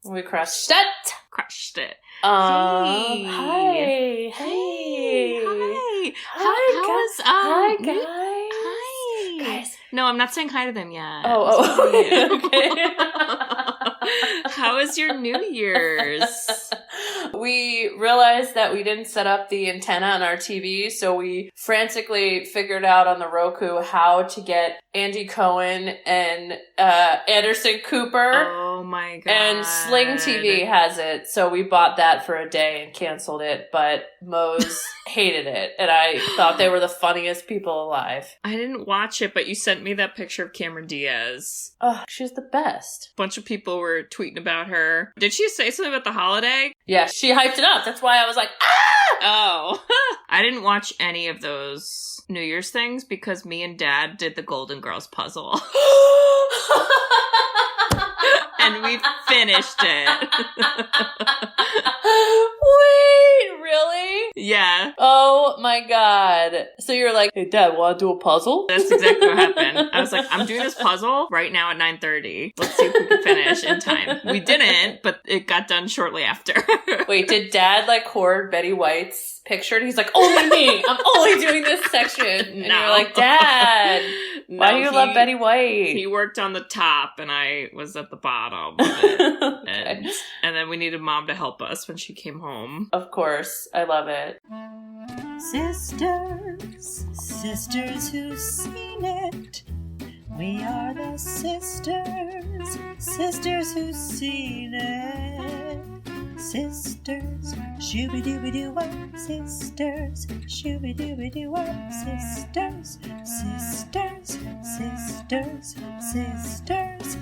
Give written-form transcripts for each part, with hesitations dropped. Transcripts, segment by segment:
We crushed it. Crushed it. Hi. Hey. Hi. Hi, Hi, guys. Hi. Guys. No, I'm not saying hi to them yet. Okay. How was your New Year's? We realized that we didn't set up the antenna on our TV, so we frantically figured out on the Roku how to get Andy Cohen and Anderson Cooper. Oh my god. And Sling TV has it, so we bought that for a day and canceled it, but Mose hated it, and I thought they were the funniest people alive. I didn't watch it, but you sent me that picture of Cameron Diaz. Oh, she's the best. A bunch of people were tweeting about her. Did she say something about the holiday? Yeah, she hyped it up. That's why I was like, ah! Oh. I didn't watch any of those New Year's things because me and Dad did the Golden Girls puzzle. And we finished it. Wait, really? Yeah. Oh my god. So you're like, hey Dad, wanna do a puzzle? That's exactly what happened. I was like, I'm doing this puzzle right now at 9:30. Let's see if we can finish in time. We didn't, but it got done shortly after. Wait, did Dad like hoard Betty White's picture? And he's like, only me! I'm only doing this section. And you're like, Dad, why do you love Betty White? He worked on the top and I was at the bottom of it. Okay. And then we needed Mom to help us when she came home. Of course. I love it. Sisters who've seen it. We are the sisters who've seen it. Sisters, shooby-dooby-doo-wop, sisters, shooby-dooby-doo-wop, sisters, sisters, sisters, sisters.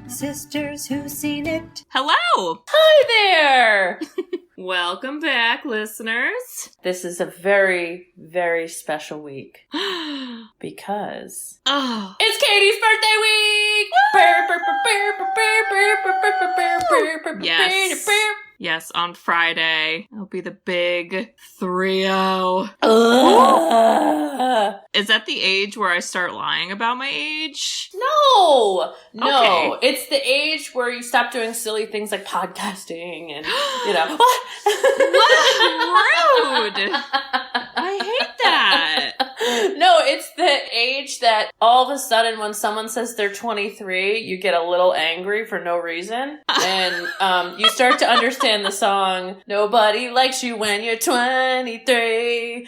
Sisters who've seen it. Hello! Hi there! Welcome back, listeners. This is a very, very special week. Because it's Katie's birthday week! Yes. Yes, on Friday, it'll be the big 3-0. Is that the age where I start lying about my age? No! Okay. It's the age where you stop doing silly things like podcasting and, you know. What? Rude! I hate that. No, it's the age that all of a sudden when someone says they're 23, you get a little angry for no reason. And you start to understand the song, Nobody Likes You When You're 23.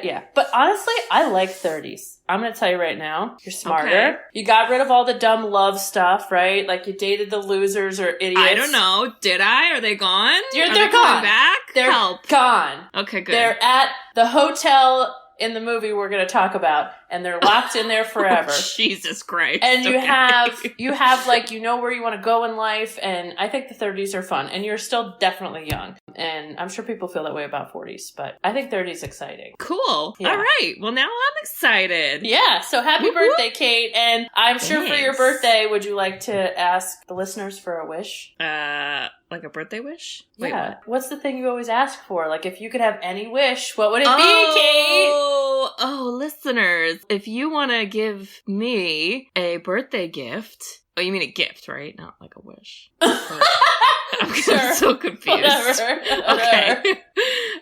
Yeah. But honestly, I like 30s. I'm going to tell you right now, you're smarter. Okay. You got rid of all the dumb love stuff, right? Like you dated the losers or idiots. I don't know. Did I? Are they gone? They're they gone. Coming back? They're Help. gone. Okay, good. They're at the hotel in the movie we're going to talk about, and they're locked in there forever. Oh, Jesus Christ. And you Okay. have like, you know where you want to go in life, and I think the 30s are fun, and you're still definitely young. And I'm sure people feel that way about 40s, but I think 30s exciting. Cool. Yeah. All right. Well, now I'm excited. Yeah, so happy Whoop, birthday, Kate, and I'm sure for your Thanks. birthday, would you like to ask the listeners for a wish? Like a birthday wish? Wait, yeah. what? What's the thing you always ask for? Like, if you could have any wish, what would it be, Kate? Oh, listeners, if you want to give me a birthday gift, oh, you mean a gift, right? Not like a wish. Sure. I'm so confused. Whatever. Okay.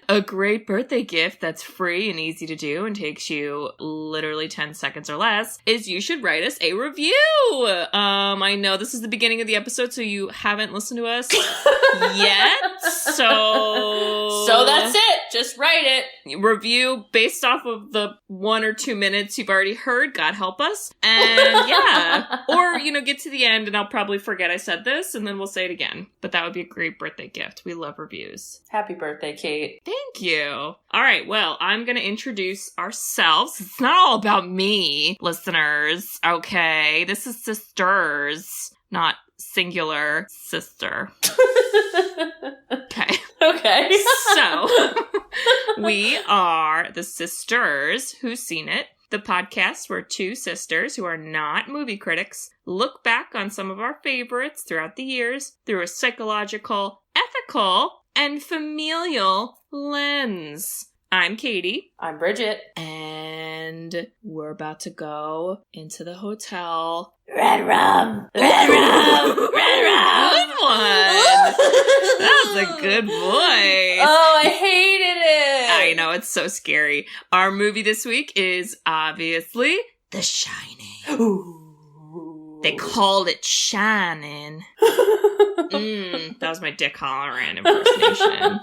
A great birthday gift that's free and easy to do and takes you literally 10 seconds or less is you should write us a review. I know this is the beginning of the episode, so you haven't listened to us yet. So that's it. Just write it. Review based off of the 1 or 2 minutes you've already heard. God help us. And yeah. Or, get to the end and I'll probably forget I said this and then we'll say it again. But that would be a great birthday gift. We love reviews. Happy birthday, Kate. Thank you. All right. Well, I'm going to introduce ourselves. It's not all about me, listeners. Okay. This is sisters, not singular sister. Okay. Okay. So, we are the Sisters Who've Seen It, the podcast where two sisters who are not movie critics look back on some of our favorites throughout the years through a psychological, ethical, and familial lens. I'm Katie. I'm Bridget. And and we're about to go into the hotel. Red rum! Red rum! Red rum! Good one! That was a good voice. Oh, I hated it! I know, it's so scary. Our movie this week is obviously The Shining. Ooh. They called it Shining. That was my Dick Halloran impersonation.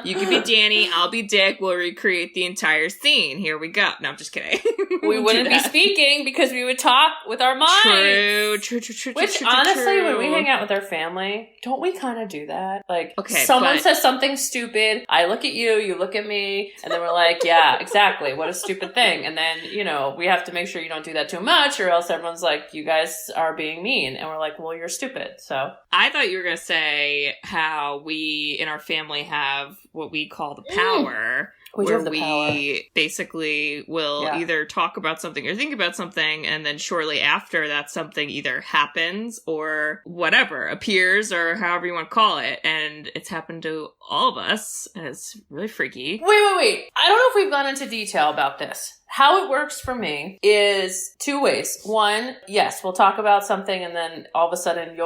You can be Danny, I'll be Dick, we'll recreate the entire scene. Here we go. No, I'm just kidding. We wouldn't be speaking because we would talk with our minds. True. Which, honestly, when we hang out with our family, don't we kind of do that? Like, okay, someone says something stupid, I look at you, you look at me, and then we're like, yeah, exactly, what a stupid thing. And then, you know, we have to make sure you don't do that too much, or else everyone's like, you guys are being mean. And we're like, well, you're stupid, so. I thought you were going to say how we, in our family, have what we call the power. Where we basically will either talk about something or think about something, and then shortly after that something either happens or whatever appears, or however you want to call it. And it's happened to all of us, and it's really freaky. Wait. I don't know if we've gone into detail about this. How it works for me is two ways. One, yes, we'll talk about something and then all of a sudden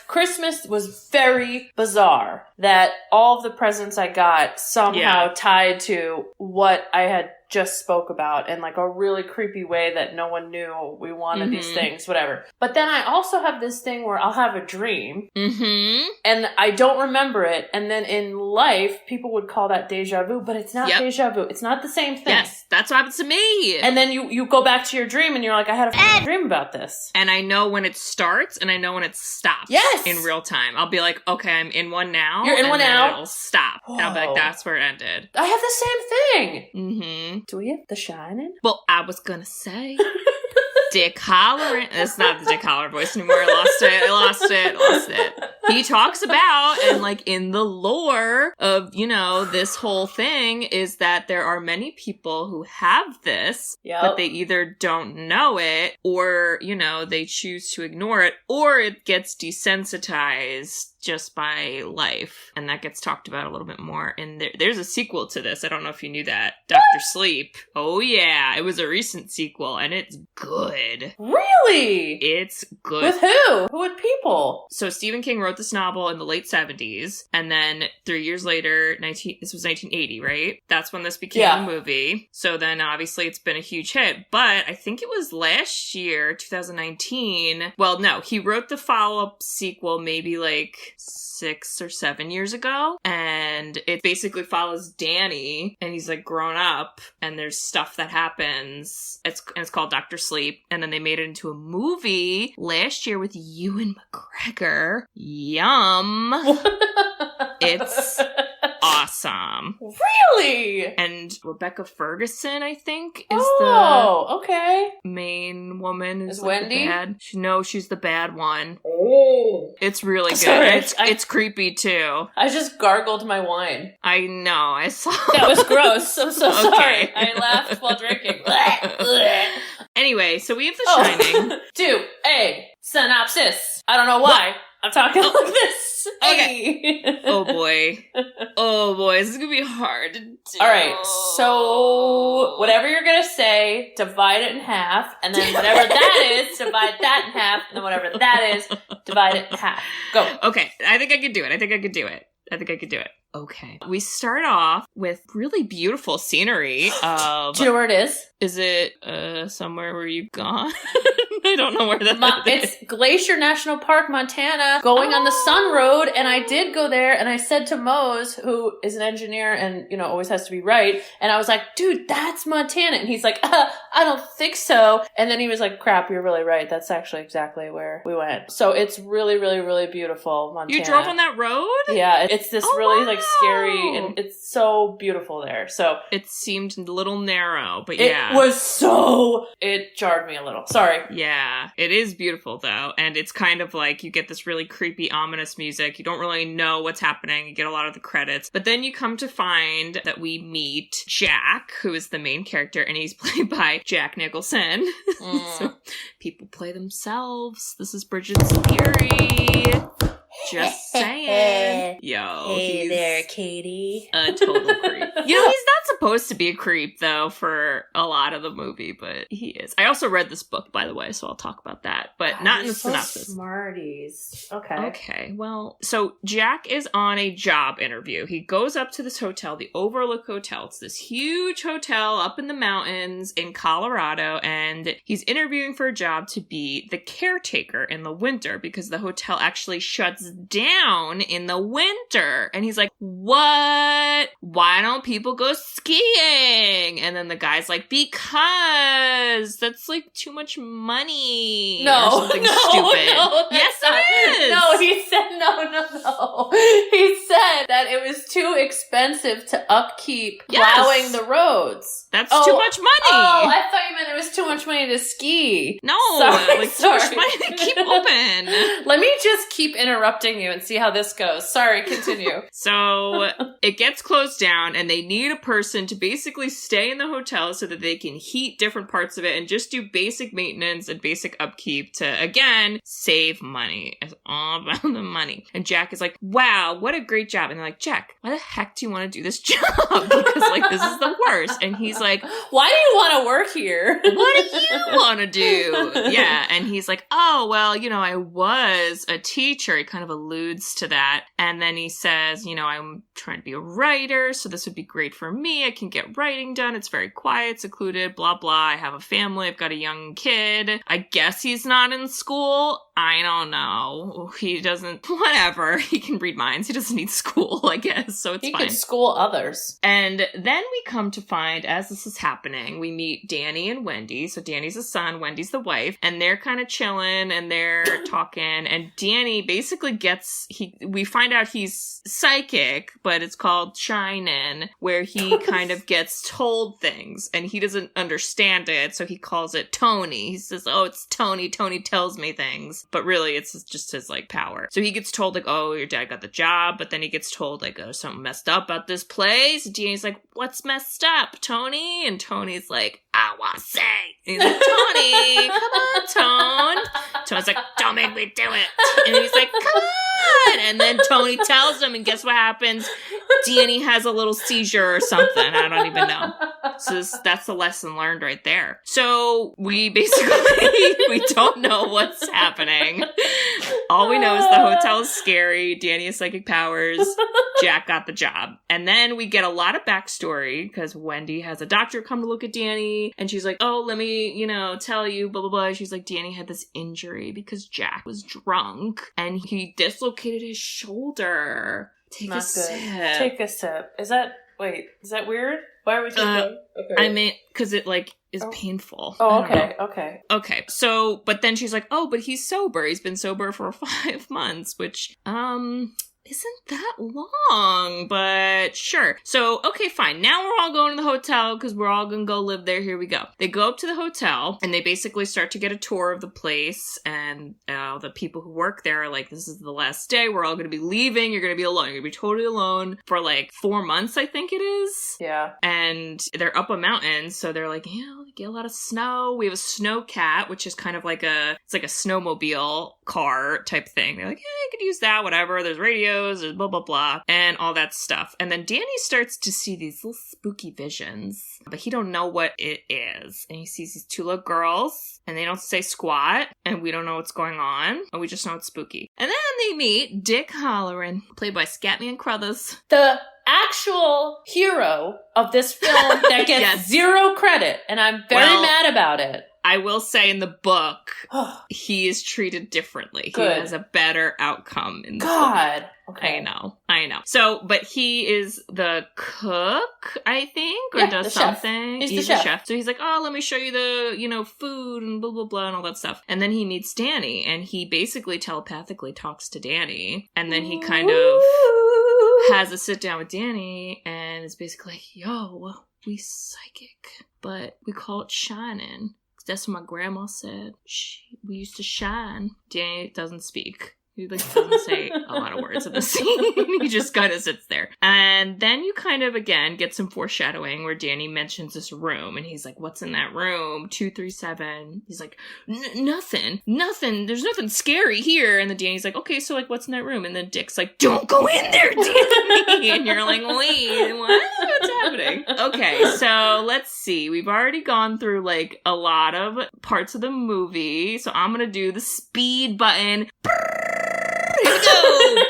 Christmas was very bizarre that all of the presents I got somehow tied to what I had just spoke about in like a really creepy way that no one knew we wanted these things, whatever. But then I also have this thing where I'll have a dream and I don't remember it. And then in life, people would call that deja vu, but it's not deja vu. It's not the same thing. Yes, that's what happens to me. And then you go back to your dream and you're like, I had a dream about this. And I know when it starts and I know when it stops. Yes. In real time. I'll be like, okay, I'm in one now. You're in one now. It'll stop. Whoa. And I'll be like, that's where it ended. I have the same thing. Mm-hmm. Do we have The Shining? Well, I was gonna say Dick Halloran. It's not the Dick Halloran voice anymore. I lost it. He talks about, and like in the lore of, you know, this whole thing is that there are many people who have this, but they either don't know it, or, you know, they choose to ignore it, or it gets desensitized just by life. And that gets talked about a little bit more. And there's a sequel to this. I don't know if you knew that. Dr. Sleep. Oh yeah. It was a recent sequel and it's good. Really? It's good. With who? Who would people? So Stephen King wrote this novel in the late 70s. And then 3 years later, this was 1980, right? That's when this became a movie. So then obviously it's been a huge hit. But I think it was last year, 2019. Well, no, he wrote the follow-up sequel maybe like 6 or 7 years ago, and it basically follows Danny, and he's like grown up, and there's stuff that happens. It's called Dr. Sleep, and then they made it into a movie last year with Ewan McGregor. Yum. It's awesome. Really? And Rebecca Ferguson, I think, is okay. Main woman. Is Wendy? She's the bad one. Oh. It's really good. Sorry, it's creepy too. I just gargled my wine. I know. I saw. That was gross. I'm so Okay. sorry. I laughed while drinking. Anyway, so we have The Shining. 2A. Synopsis. I don't know why. I'm talking like this. Okay. Oh boy, this is gonna be hard to do. All right, so whatever you're gonna say, divide it in half, and then whatever that is, divide that in half, and then whatever that is, divide it in half. Go. Okay, I think I could do it. Okay. We start off with really beautiful scenery of... Do you know where it is? Is it somewhere where you've gone? I don't know where that is. It's Glacier National Park, Montana, going on the Sun Road, and I did go there, and I said to Mose, who is an engineer and, you know, always has to be right, and I was like, dude, that's Montana. And he's like, I don't think so. And then he was like, crap, you're really right. That's actually exactly where we went. So it's really, really, really beautiful, Montana. You drove on that road? Yeah, it's this really, like, scary, and it's so beautiful there. So it seemed a little narrow, but it jarred me a little. Sorry. Yeah, it is beautiful though, and it's kind of like you get this really creepy, ominous music. You don't really know what's happening. You get a lot of the credits, but then you come to find that we meet Jack, who is the main character, and he's played by Jack Nicholson. So people play themselves. This is Bridget's theory. Just saying. Yo, Hey he's there, Katie. a total creep. You know, he's not supposed to be a creep, though, for a lot of the movie, but he is. I also read this book, by the way, so I'll talk about that, but God, not in you're the so synopsis. Smarties. Okay. Okay, well, so Jack is on a job interview. He goes up to this hotel, the Overlook Hotel. It's this huge hotel up in the mountains in Colorado, and he's interviewing for a job to be the caretaker in the winter because the hotel actually shuts down in the winter. And he's like, what? Why don't people go skiing? And then the guy's like, because that's like too much money. No, or something no, stupid. no, Yes, that's not- it is. No, he said no. He said that it was too expensive to upkeep plowing the roads. That's too much money. Oh, I thought you meant it was too much money to ski. No, Sorry. too much money to keep open. Let me just keep interrupting you and see how this goes. Sorry, continue. So it gets closed down and they need a person to basically stay in the hotel so that they can heat different parts of it and just do basic maintenance and basic upkeep to, again, save money. It's all about the money. And Jack is like, wow, what a great job. And they're like, Jack, why the heck do you want to do this job? Because, like, this is the worst. And he's like, why do you want to work here? what do you want to do? Yeah. And he's like, oh, well, you know, I was a teacher. He kind of alludes to that. And then he says, you know, I'm trying to be a writer, so this would be great for me. I can get writing done. It's very quiet, secluded, blah, blah. I have a family. I've got a young kid. I guess he's not in school. I don't know. He doesn't, whatever. He can read minds. He doesn't need school, I guess. So it's fine. He could school others. And then we come to find, as this is happening, we meet Danny and Wendy. So Danny's the son, Wendy's the wife, and they're kind of chilling and they're talking. And Danny basically we find out he's psychic, but it's called Shine-In, where he kind of gets told things and he doesn't understand it. So he calls it Tony. He says, oh, it's Tony. Tony tells me things. But really, it's just his, like, power. So he gets told, like, oh, your dad got the job. But then he gets told, like, oh, something messed up about this place. And Danny's like, what's messed up, Tony? And Tony's like, I want to say. And he's like, Tony, come on, Tone. Tone's like, don't make me do it. And he's like, come on. And then Tony tells him, and guess what happens? Danny has a little seizure or something. I don't even know. So that's the lesson learned right there. So we basically, we don't know what's happening. All we know is the hotel is scary. Danny has psychic powers. Jack got the job. And then we get a lot of backstory because Wendy has a doctor come to look at Danny. And she's like, oh, let me, tell you, blah, blah, blah. She's like, Danny had this injury because Jack was drunk and he dislocated his shoulder. Take a sip. Take a sip. Is that weird? Why are we taking okay. I mean, because it, is painful. Oh, okay. Okay. So, but then she's like, oh, but he's sober. He's been sober for 5 months, which, isn't that long, but sure. So, okay, fine. Now we're all going to the hotel because we're all going to go live there. Here we go. They go up to the hotel and they basically start to get a tour of the place. And the people who work there are like, this is the last day. We're all going to be leaving. You're going to be alone. You're going to be totally alone for 4 months, I think it is. Yeah. And they're up a mountain. So they're like, we get a lot of snow. We have a Sno-Cat, which is kind of it's like a snowmobile car type thing. They're like, you could use that, whatever. There's radios. There's blah, blah, blah, and all that stuff. And then Danny starts to see these little spooky visions, but he don't know what it is. And he sees these 2 little girls, and they don't say squat, and we don't know what's going on, and we just know it's spooky. And then they meet Dick Halloran, played by Scatman Crothers. The actual hero of this film that gets zero credit, and I'm very mad about it. I will say in the book, he is treated differently. Good. He has a better outcome in the book. Okay. I know. So, but he is the cook, I think, or does something. He's the chef. So he's like, oh, let me show you the, food and blah, blah, blah, and all that stuff. And then he meets Danny, and he basically telepathically talks to Danny. And then he kind of has a sit down with Danny, and it's basically like, yo, we psychic, but we call it shining. That's what my grandma said. We used to shine. Danny doesn't speak. He like doesn't say a lot of words in the scene. He just kind of sits there. And then you kind of, again, get some foreshadowing where Danny mentions this room. And he's like, what's in that room? 237. He's like, nothing. There's nothing scary here. And then Danny's like, okay, so like, what's in that room? And then Dick's like, don't go in there, Danny. And you're like, wait, what? What's happening? Okay, so let's see. We've already gone through like a lot of parts of the movie. So I'm going to do the speed button. Here we go.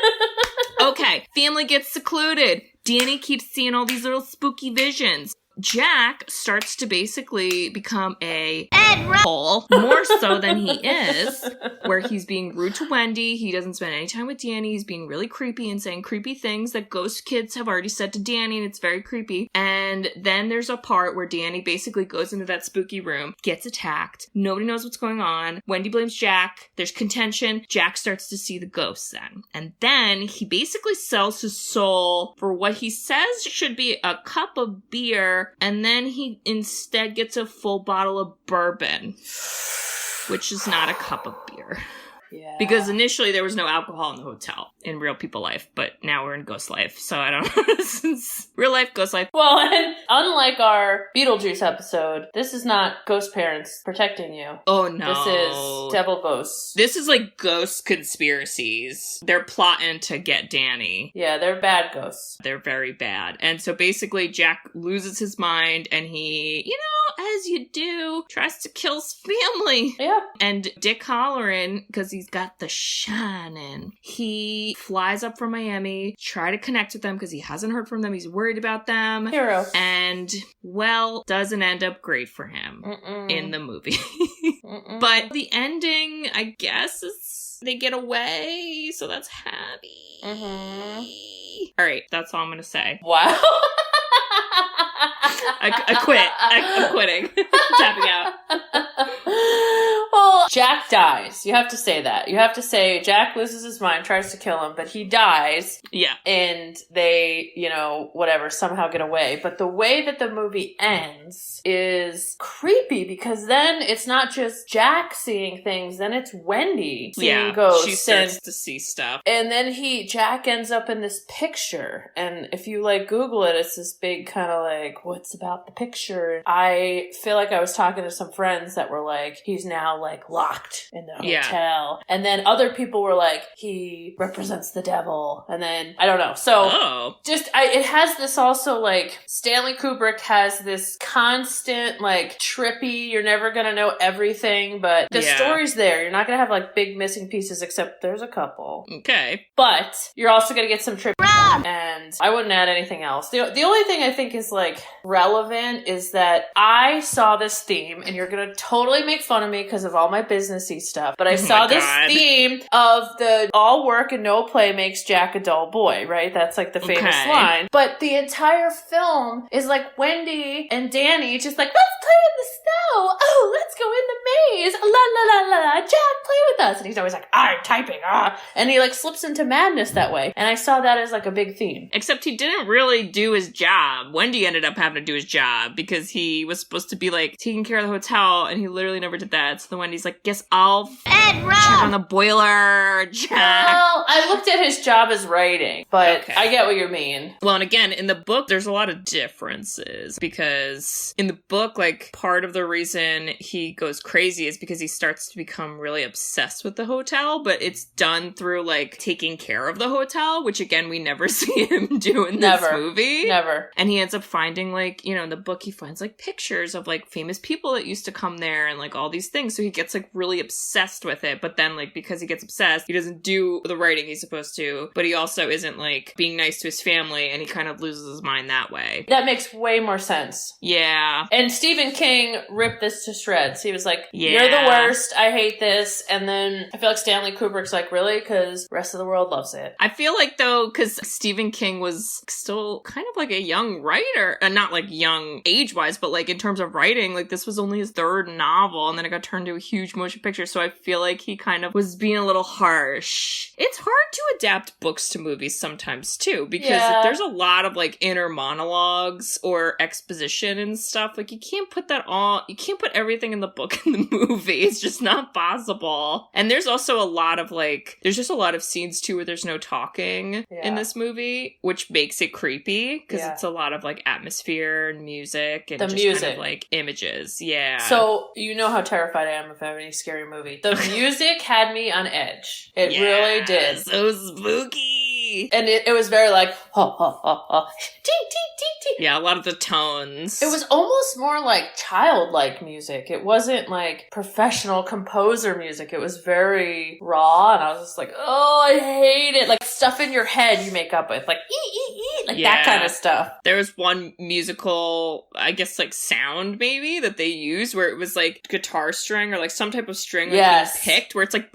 Okay, family gets secluded. Danny keeps seeing all these little spooky visions. Jack starts to basically become a hole, more so than he is, where he's being rude to Wendy. He doesn't spend any time with Danny. He's being really creepy and saying creepy things that ghost kids have already said to Danny, and it's very creepy. And then there's a part where Danny basically goes into that spooky room, gets attacked. Nobody knows what's going on. Wendy blames Jack. There's contention. Jack starts to see the ghosts then. And then he basically sells his soul for what he says should be a cup of beer. And then he instead gets a full bottle of bourbon, which is not a cup of beer. Yeah. Because initially there was no alcohol in the hotel in real people life, but now we're in ghost life, so I don't know. Real life, ghost life. Well, and unlike our Beetlejuice episode, this is not ghost parents protecting you. Oh no. This is devil ghosts. This is like ghost conspiracies. They're plotting to get Danny. Yeah, they're bad ghosts. They're very bad. And so basically Jack loses his mind and he, you know, as you do, tries to kill his family. Yeah. And Dick Halloran, because he's got the shining, he flies up from Miami, try to connect with them because he hasn't heard from them. He's worried about them. Hero. And, well, doesn't end up great for him in the movie. But the ending, I guess, is they get away, so that's happy. All right, that's all I'm going to say. Wow. I quit. I'm quitting. Tapping out. Well, Jack dies. You have to say that. You have to say Jack loses his mind, tries to kill him, but he dies. Yeah. And they, you know, whatever, somehow get away. But the way that the movie ends is creepy because then it's not just Jack seeing things, then it's Wendy seeing ghosts. She starts to see stuff. And then Jack ends up in this picture. And if you like Google it, it's this big kind of like, what's about the picture? I feel like I was talking to some friends that were like, he's now like locked in the hotel. Yeah. And then other people were like, he represents the devil. And then, I don't know. So, it has this also like, Stanley Kubrick has this constant like trippy, you're never gonna know everything, but the story's there. You're not gonna have like big missing pieces except there's a couple. Okay. But you're also gonna get some trippy. And I wouldn't add anything else. The only thing I think is like relevant is that I saw this theme, and you're gonna totally make fun of me because of all my businessy stuff, but I saw this theme of the all work and no play makes Jack a dull boy, right? That's like the famous line. But the entire film is like Wendy and Danny just like, let's play in the snow. Oh, let's go in the maze. La la la la la. Jack, play with us. And he's always like, I'm typing. And he like slips into madness that way. And I saw that as like a big theme. Except he didn't really do his job. Wendy ended up having to do his job because he was supposed to be like taking care of the hotel, and he literally never did that. So the Wendy's like, guess I'll check on the boiler, Jack. Well, I looked at his job as writing, but I get what you mean. Well, and again, in the book, there's a lot of differences because in the book, like, part of the reason he goes crazy is because he starts to become really obsessed with the hotel, but it's done through, like, taking care of the hotel, which, again, we never see him do in this movie. Never. And he ends up finding, like, you know, in the book, he finds, like, pictures of, like, famous people that used to come there and, like, all these things. So he gets, like, really obsessed with it. But then, like, because he gets obsessed, he doesn't do the writing he's supposed to, but he also isn't, like, being nice to his family, and he kind of loses his mind that way. That makes way more sense. Yeah. And Stephen King ripped this to shreds. He was like, you're the worst, I hate this. And then I feel like Stanley Kubrick's like, really? Because the rest of the world loves it. I feel like, though, because Stephen King was still kind of like a young writer, and not like young age-wise, but like in terms of writing, like this was only his third novel, and then it got turned into a huge motion picture, so I feel like he kind of was being a little harsh. It's hard to adapt books to movies sometimes, too, because there's a lot of, like, inner monologues or exposition and stuff. Like, you can't put everything in the book in the movie. It's just not possible. And there's also a lot of, like, there's just a lot of scenes, too, where there's no talking in this movie, which makes it creepy, because it's a lot of, like, atmosphere and music and kind of, like, images. Yeah. So, you know how terrified I am of any scary movie. The music had me on edge. It really did. So spooky. And it was very like, ha, ha, ha, ha. Dee, dee, dee, dee. Yeah, a lot of the tones. It was almost more like childlike music. It wasn't like professional composer music. It was very raw, and I was just like, oh, I hate it. Like stuff in your head you make up with. Like, like that kind of stuff. There was one musical, I guess, like sound maybe that they used where it was like guitar string or like some type of string being picked where it's like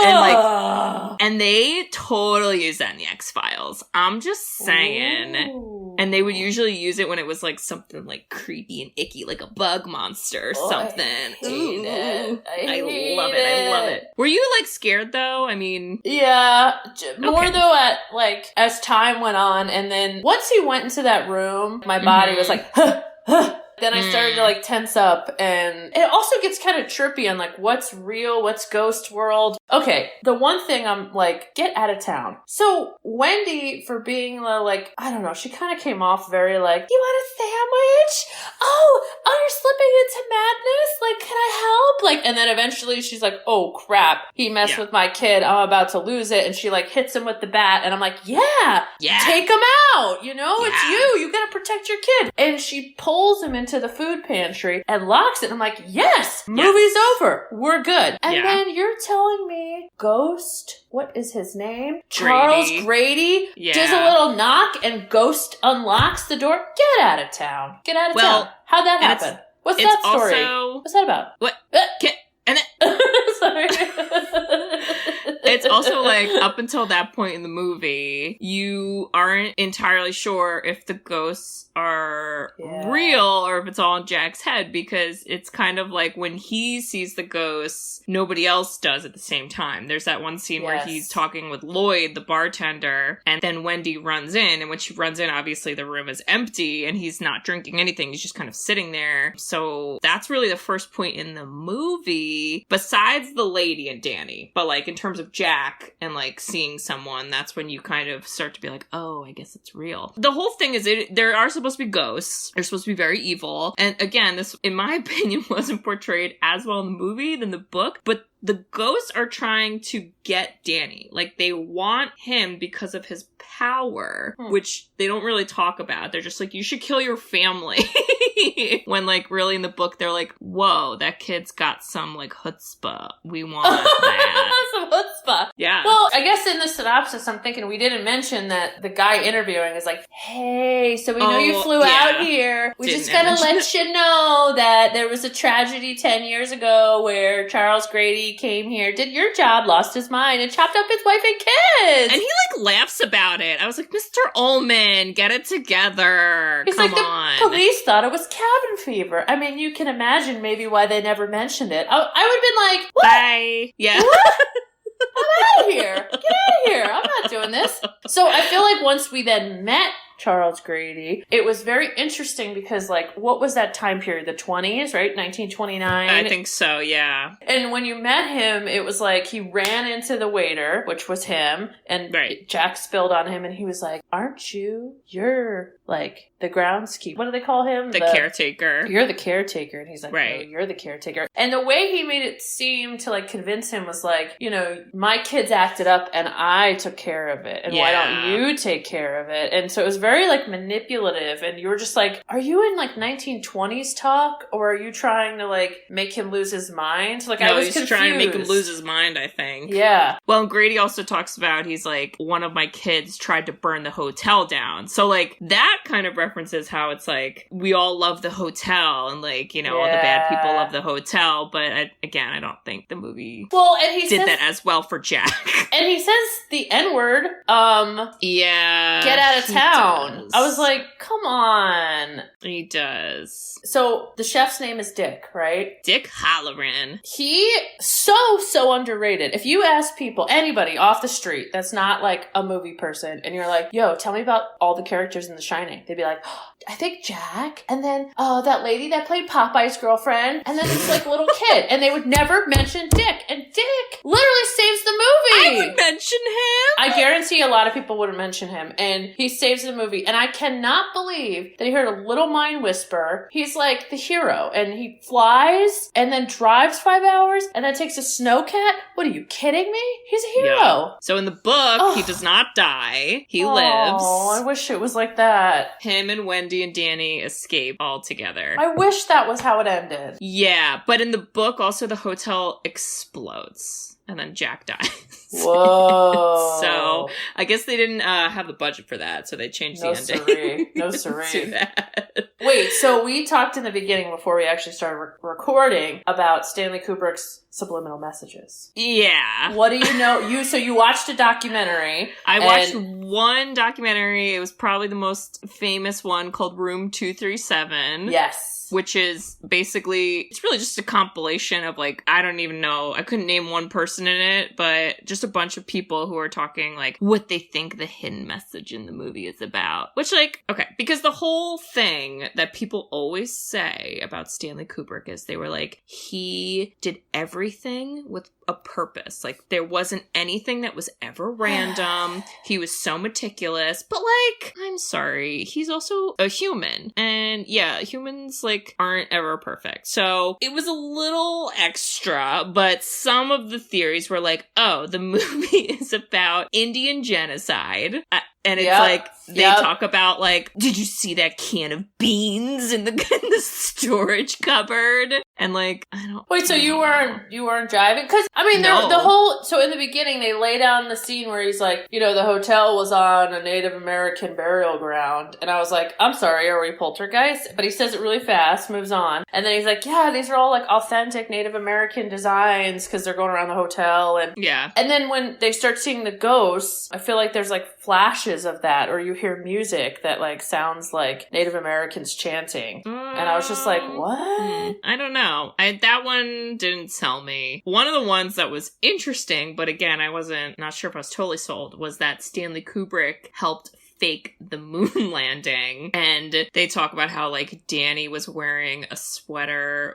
and like and they totally use that in the X-Files. I'm just saying. Ooh. And they would usually use it when it was like something like creepy and icky, like a bug monster or something. I hate it. I love it. Were you like scared though? I mean, yeah, more though at like as time went on, and then once he went into that room, my body was like, huh, huh. Then I started to like tense up, and it also gets kind of trippy on like what's real, what's ghost world. Okay, the one thing I'm like, get out of town. So Wendy, for being like, I don't know, she kind of came off very like, you want a sandwich? Oh, you're slipping into madness? Like, can I help? Like, and then eventually she's like, oh crap, he messed with my kid. I'm about to lose it. And she like hits him with the bat, and I'm like, yeah, take him out. You know, it's you. You gotta protect your kid. And she pulls him into the food pantry and locks it. I'm like, yes, movie's over. We're good. And then you're telling me Ghost, what is his name? Charles Grady does a little knock and Ghost unlocks the door. Get out of town. Get out of town. How'd that happen? What's that story? What's that about? What? Sorry. It's also like up until that point in the movie, you aren't entirely sure if the ghosts are real or if it's all in Jack's head, because it's kind of like when he sees the ghosts, nobody else does at the same time. There's that one scene where he's talking with Lloyd, the bartender, and then Wendy runs in, and when she runs in, obviously the room is empty and he's not drinking anything. He's just kind of sitting there. So that's really the first point in the movie, besides the lady and Danny. But like in terms of Jack and like seeing someone, that's when you kind of start to be like, oh, I guess it's real. The whole thing is there are supposed to be ghosts. They're supposed to be very evil. And again, this, in my opinion, wasn't portrayed as well in the movie than the book, but the ghosts are trying to get Danny. Like, they want him because of his power, which they don't really talk about. They're just like, you should kill your family. When, like, really in the book, they're like, whoa, that kid's got some, like, chutzpah. We want that. Some chutzpah. Yeah. Well, I guess in the synopsis, I'm thinking we didn't mention that the guy interviewing is like, hey, so we know you flew out here. We just gotta let you know that there was a tragedy 10 years ago where Charles Grady came here, did your job, lost his mind, and chopped up his wife and kids. And he, like, laughs about it. I was like, Mr. Ullman, get it together. He's Come like, on. The police thought it was cabin fever. I mean, you can imagine maybe why they never mentioned it. I would have been like, what? Bye. Yeah. What? I'm out of here. Get out of here. I'm not doing this. So I feel like once we then met Charles Grady, it was very interesting because, like, what was that time period? The 20s, right? 1929? I think so, yeah. And when you met him, it was like he ran into the waiter, which was him, and Jack spilled on him, and he was like, aren't you? You're, like, the groundskeeper. What do they call him? The caretaker. You're the caretaker. And he's like, right. Oh, you're the caretaker. And the way he made it seem to, like, convince him was like, you know, my kids acted up and I took care of it. And why don't you take care of it? And so it was very, like, manipulative. And you were just like, are you in, like, 1920s talk? Or are you trying to, like, make him lose his mind? Like, I was confused. Trying to make him lose his mind, I think. Yeah. Well, Grady also talks about, he's like, one of my kids tried to burn the hotel hotel down. So, like, that kind of references how it's like, we all love the hotel and, like, you know, all the bad people love the hotel. But I don't think the movie did that as well for Jack. And he says the N-word, yeah, get out of town. I was like, come on. He does. So the chef's name is Dick, right? Dick Halloran. He so underrated. If you ask people, anybody off the street that's not like a movie person, and you're like, yo, tell me about all the characters in The Shining, they'd be like, oh, I think Jack, and then that lady that played Popeye's girlfriend, and then this like little kid, and they would never mention Dick, and Dick literally saves the movie. I would mention him. I guarantee a lot of people wouldn't mention him, and he saves the movie, and I cannot believe that he heard a little mind whisper. He's like the hero, and he flies, and then drives 5 hours, and then takes a Sno-Cat. What, are you kidding me? He's a hero. Yeah. So in the book, he does not die. He lives. Oh, I wish it was like that. Him and Wendy and Danny escape all together. I wish that was how it ended. Yeah, but in the book, also the hotel explodes. And then Jack dies. Whoa. So I guess they didn't have the budget for that, so they changed the ending. Siree. No siree. To that. Wait, so we talked in the beginning before we actually started recording about Stanley Kubrick's subliminal messages. Yeah. What do you know? So you watched a documentary. I watched one documentary. It was probably the most famous one, called Room 237. Yes. Which is basically, it's really just a compilation of, like, I don't even know, I couldn't name one person in it, but just a bunch of people who are talking, like, what they think the hidden message in the movie is about. Which, like, okay, because the whole thing that people always say about Stanley Kubrick is they were like, he did everything with a purpose. Like, there wasn't anything that was ever random. He was so meticulous. But, like, I'm sorry, he's also a human. And yeah, humans, like, aren't ever perfect. So it was a little extra, but some of the theories were like, oh, the movie is about Indian genocide. And it's like, they talk about, like, did you see that can of beans in the storage cupboard? And, like, I don't... Wait, so you weren't driving? Because, I mean, no. the whole... So in the beginning, they lay down the scene where he's like, you know, the hotel was on a Native American burial ground. And I was like, I'm sorry, are we poltergeist? But he says it really fast, moves on. And then he's like, yeah, these are all, like, authentic Native American designs because they're going around the hotel. And yeah. And then when they start seeing the ghosts, I feel like there's, like, flashes of that, or you hear music that like sounds like Native Americans chanting, and I was just like, what? I don't know. That one didn't sell me. One of the ones that was interesting, but again, I wasn't not sure if I was totally sold, was that Stanley Kubrick helped fake the moon landing. And they talk about how, like, Danny was wearing a sweater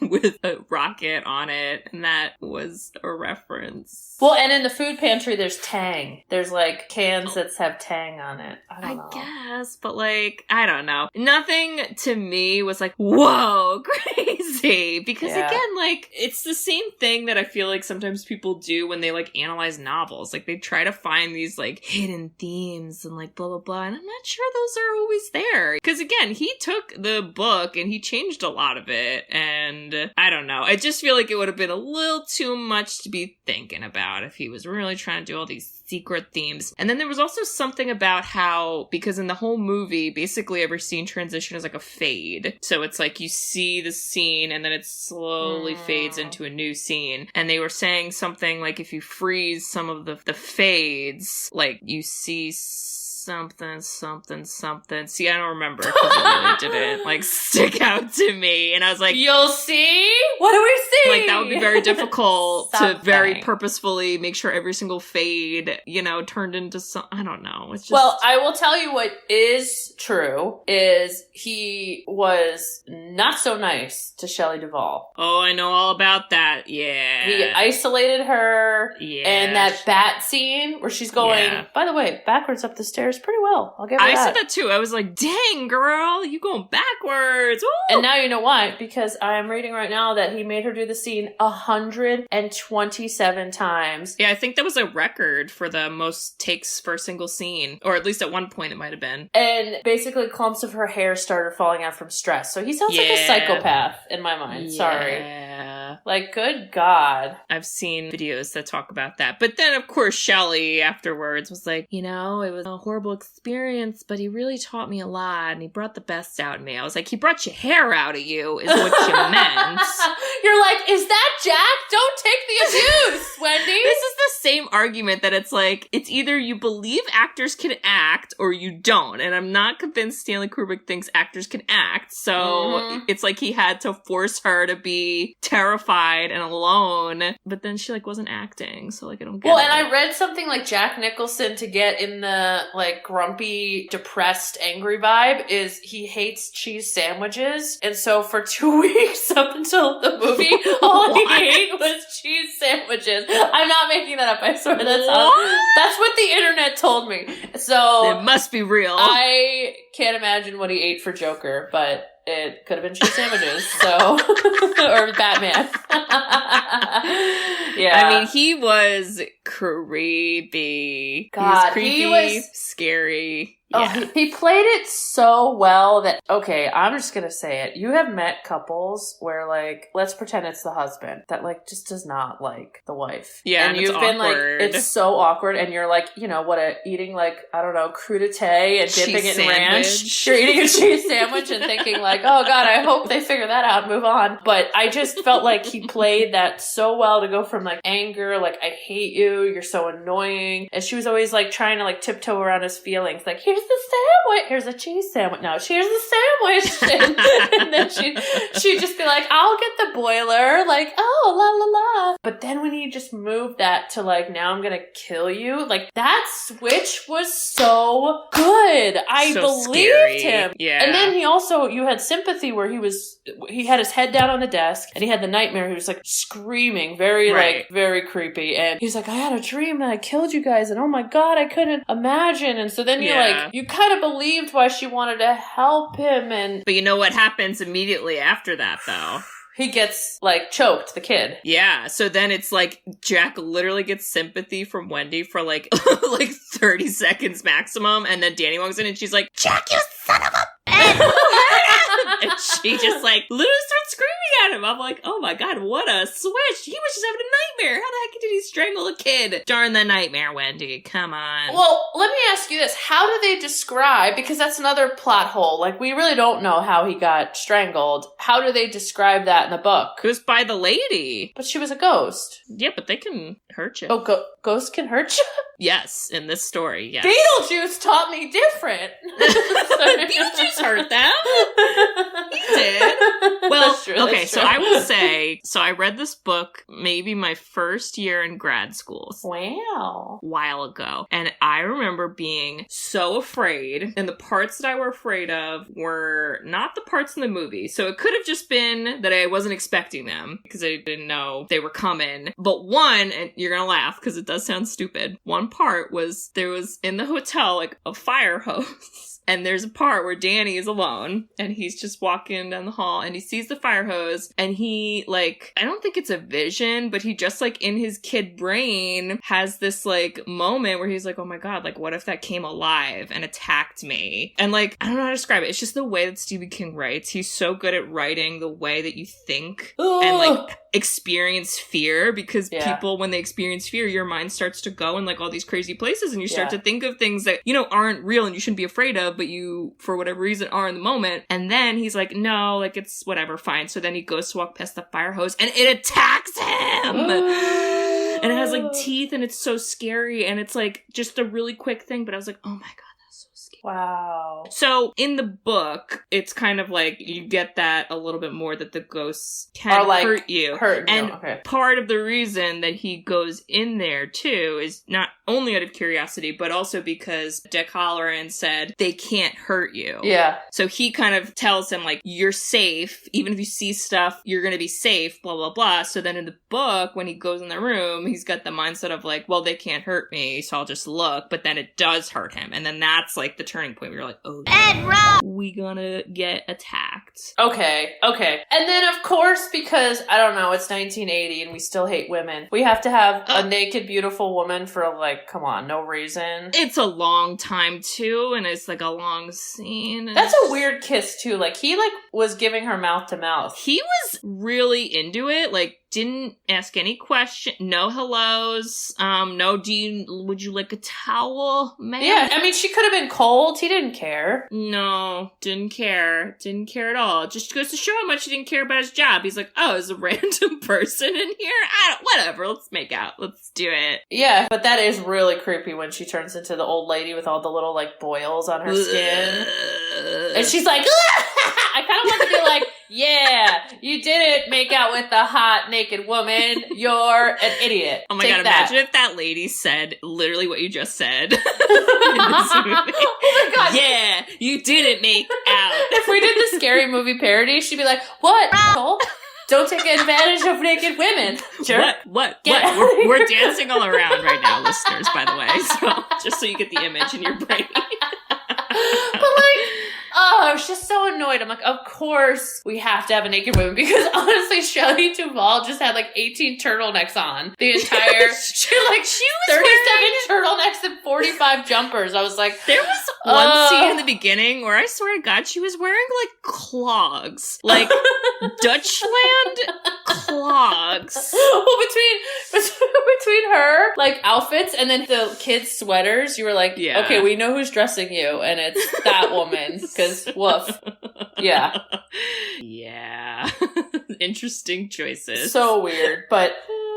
with a rocket on it, and that was a reference. Well, and in the food pantry, there's Tang. There's, like, cans that have Tang on it. I don't know. Guess, but, like, I don't know. Nothing to me was like, whoa, crazy. Because, again, like, it's the same thing that I feel like sometimes people do when they, like, analyze novels. Like, they try to find these, like, hidden themes and, like, blah, blah, blah. And I'm not sure those are always there. Because, again, he took the book and he changed a lot of it. And I don't know. I just feel like it would have been a little too much to be thinking about if he was really trying to do all these secret themes. And then there was also something about how, because in the whole movie, basically every scene transition is like a fade. So it's like you see the scene and then it slowly fades into a new scene. And they were saying something like if you freeze some of the fades, like you see something. See, I don't remember because it really didn't, like, stick out to me. And I was like, you'll see? What do we see? Like, that would be very difficult to very purposefully make sure every single fade, you know, turned into some, I don't know. It's just... Well, I will tell you what is true is he was not so nice to Shelley Duvall. Oh, I know all about that. Yeah. He isolated her. Yeah. And that bat scene where she's going, by the way, backwards up the stairs pretty well. I'll give her that. I said that too. I was like, dang, girl, you going backwards. Woo! And now you know why. Because I'm reading right now that he made her do the scene 127 times. Yeah, I think that was a record for the most takes for a single scene. Or at least at one point it might have been. And basically clumps of her hair started falling out from stress. So he sounds like a psychopath in my mind. Sorry. Like, good God. I've seen videos that talk about that. But then, of course, Shelley afterwards was like, you know, it was a horrible experience, but he really taught me a lot, and he brought the best out of me. I was like, he brought your hair out of you, is what you meant. You're like, is that Jack? Don't take the abuse, Wendy. This is the same argument that it's like, it's either you believe actors can act or you don't. And I'm not convinced Stanley Kubrick thinks actors can act. So it's like he had to force her to be terrified and alone. But then she like wasn't acting. So like I don't get it. Well, and I read something like Jack Nicholson to get in the like grumpy, depressed, angry vibe is he hates cheese sandwiches. And so for 2 weeks up until the movie, all he ate was cheese sandwiches. I'm not making that up. I swear that's what the internet told me. So it must be real. I can't imagine what he ate for Joker, but it could have been cheese sandwiches. So or Batman. Yeah. I mean, he was creepy. God, he was creepy, scary. Yeah. Oh, he played it so well that, okay, I'm just gonna say it. You have met couples where, like, let's pretend it's the husband that, like, just does not like the wife. Yeah, and you've been awkward. like, it's so awkward, and you're like, you know, eating, like, I don't know, crudité and dipping it in ranch. You're eating a cheese sandwich and thinking, like, oh God, I hope they figure that out and move on. But I just felt like he played that so well to go from, like, anger, like, I hate you, you're so annoying. And she was always, like, trying to, like, tiptoe around his feelings. Like, here's the sandwich. Here's a cheese sandwich. No, here's the sandwich. And then she'd just be like, I'll get the boiler. Like, oh, la, la, la. But then when he just moved that to, like, now I'm gonna kill you, like, that switch was so good. I believed him. Yeah. And then you had sympathy where he had his head down on the desk and he had the nightmare. He was, like, screaming, very creepy. And he's like, I had a dream that I killed you guys. And oh my God, I couldn't imagine. And so then you kind of believed why she wanted to help him. But you know what happens immediately after that, though? He gets, like, choked, the kid. Yeah, so then it's like Jack literally gets sympathy from Wendy for, like, like 30 seconds maximum, and then Danny walks in and she's like, Jack, you son of a bitch! And she just, like, literally starts screaming at him. I'm like, oh my God, what a switch. He was just having a nightmare. How the heck did he strangle a kid during the nightmare, Wendy? Come on. Well, let me ask you this. How do they describe, because that's another plot hole, like, we really don't know how he got strangled. How do they describe that in the book? It was by the lady. But she was a ghost. Yeah, but they can hurt you. Oh, ghosts can hurt you? Yes, in this story, yes. Beetlejuice taught me different. Beetlejuice hurt them. He did. Well, okay, so I will say, so I read this book maybe my first year in grad school. Wow. A while ago. And I remember being so afraid, and the parts that I were afraid of were not the parts in the movie. So it could have just been that I wasn't expecting them because I didn't know they were coming. But one, and you're gonna laugh because it does sound stupid, one part was there was in the hotel like a fire hose. And there's a part where Danny is alone and he's just walking down the hall and he sees the fire hose and he, like, I don't think it's a vision, but he just, like, in his kid brain has this, like, moment where he's like, oh my God, like, what if that came alive and attacked me? And, like, I don't know how to describe it. It's just the way that Stephen King writes. He's so good at writing the way that you think and, like, experience fear, because people, when they experience fear, your mind starts to go in, like, all these crazy places and you start to think of things that, you know, aren't real and you shouldn't be afraid of, but you, for whatever reason, are in the moment. And then he's like, no, like, it's whatever, fine. So then he goes to walk past the fire hose and it attacks him! And it has, like, teeth and it's so scary and it's, like, just a really quick thing, but I was like, oh my God. Wow. So in the book, it's kind of like you get that a little bit more that the ghosts can like, hurt you. And part of the reason that he goes in there too is not only out of curiosity, but also because Dick Halloran said they can't hurt you. Yeah. So he kind of tells him, like, you're safe. Even if you see stuff, you're going to be safe, blah, blah, blah. So then in the book, when he goes in the room, he's got the mindset of, like, well, they can't hurt me, so I'll just look. But then it does hurt him. And then that's, like, the turning point where you're like, oh, we gonna get attacked. Okay. And then, of course, because, I don't know, it's 1980 and we still hate women, we have to have a naked, beautiful woman for, like, come on, no reason. It's a long time, too, and it's, like, a long scene. That's a weird kiss, too. Like, he, like, was giving her mouth to mouth. He was really into it. Like, didn't ask any question. No hellos. No, would you like a towel, ma'am? Yeah, I mean, she could have been cold. He didn't care. No, didn't care. Didn't care at all. Just goes to show how much he didn't care about his job. He's like, oh, there's a random person in here? Whatever, let's make out. Let's do it. Yeah, but that is really creepy when she turns into the old lady with all the little, like, boils on her skin. And she's like, I kind of want to be like, yeah, you didn't make out with a hot, naked woman. You're an idiot. Oh my Take god, that. imagine if that lady said literally what you just said. in this movie. Oh my god. Yeah, you didn't make out. If we did the Scary Movie parody, she'd be like, what, asshole? Don't take advantage of naked women. Sure. What? Get out of here. We're dancing all around right now, listeners, by the way. So just so you get the image in your brain. But like, oh, I was just so annoyed. I'm like, of course we have to have a naked woman because honestly, Shelley Duvall just had like 18 turtlenecks on the entire. She was 37 turtlenecks and 45 jumpers. I was like, there was one scene in the beginning where I swear to God, she was wearing like clogs, like Dutchland clogs. Well, between her like outfits and then the kids' sweaters, you were like, Yeah. okay, we know who's dressing you, and it's that woman. Because woof, yeah, yeah. Interesting choices. so weird. But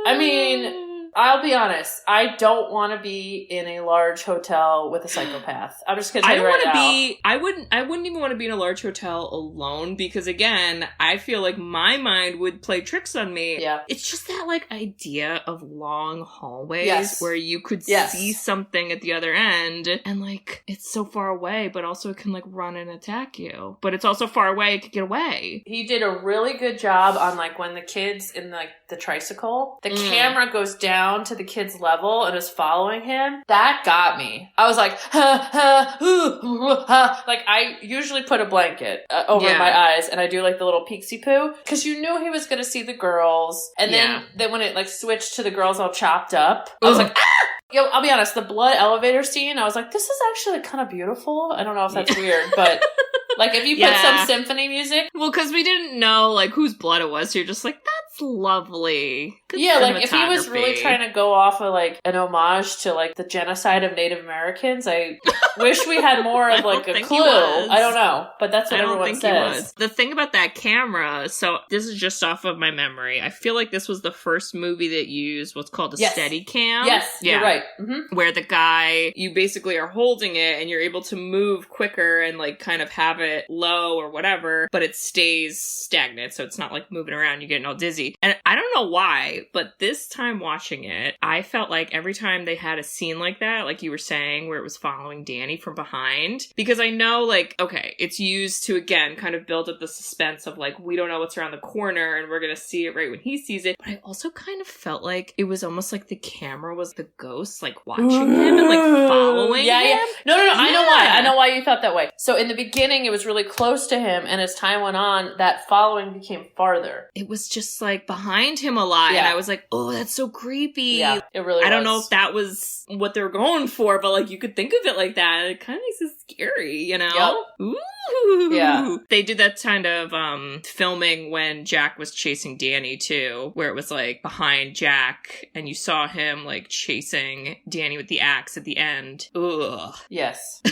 I mean, I'll be honest. I don't want to be in a large hotel with a psychopath. I'm just gonna tell you right now. I wouldn't even want to be in a large hotel alone because again, I feel like my mind would play tricks on me. Yeah. It's just that like idea of long hallways Yes. where you could Yes. see something at the other end and like it's so far away, but also it can like run and attack you. But it's also far away, it could get away. He did a really good job on like when the kids in like the tricycle, the camera goes down to the kid's level and is following him. That got me. I was like, like I usually put a blanket over my eyes and I do like the little peeksy poo because you knew he was going to see the girls. And then when it like switched to the girls all chopped up, I was like, ah! Yo, I'll be honest, the blood elevator scene, I was like, this is actually kind of beautiful. I don't know if that's weird, but like if you put some symphony music. Well, because we didn't know like whose blood it was, so you're just like, that's lovely. Good like if he was cinematography. really trying to go off of like an homage to like the genocide of Native Americans, I wish we had more of like a clue. I don't know, but that's what everyone says. The thing about that camera, so this is just off of my memory. I feel like this was the first movie that used what's called a steady cam. Yes, you're right. Mm-hmm. Where the guy, you basically are holding it and you're able to move quicker and like kind of have it low or whatever, but it stays stagnant, so it's not like moving around, you're getting all dizzy. And I don't know why, but this time watching it, I felt like every time they had a scene like that, like you were saying, where it was following Danny from behind, because I know like, okay, it's used to again kind of build up the suspense of like, we don't know what's around the corner and we're gonna see it right when he sees it. But I also kind of felt like it was almost like the camera was the ghost, like watching him and like following him. Yeah. No. I know why you thought that way. So in the beginning, it was really close to him, and as time went on, that following became farther. It was just like behind him a lot, and I was like, oh, that's so creepy. Yeah, it really was. I don't know if that was what they were going for, but like you could think of it like that. It kind of makes it scary, you know? Yep. Ooh. Yeah. They did that kind of filming when Jack was chasing Danny too, where it was like behind Jack and you saw him like chasing Danny with the axe at the end. Ugh. Yes.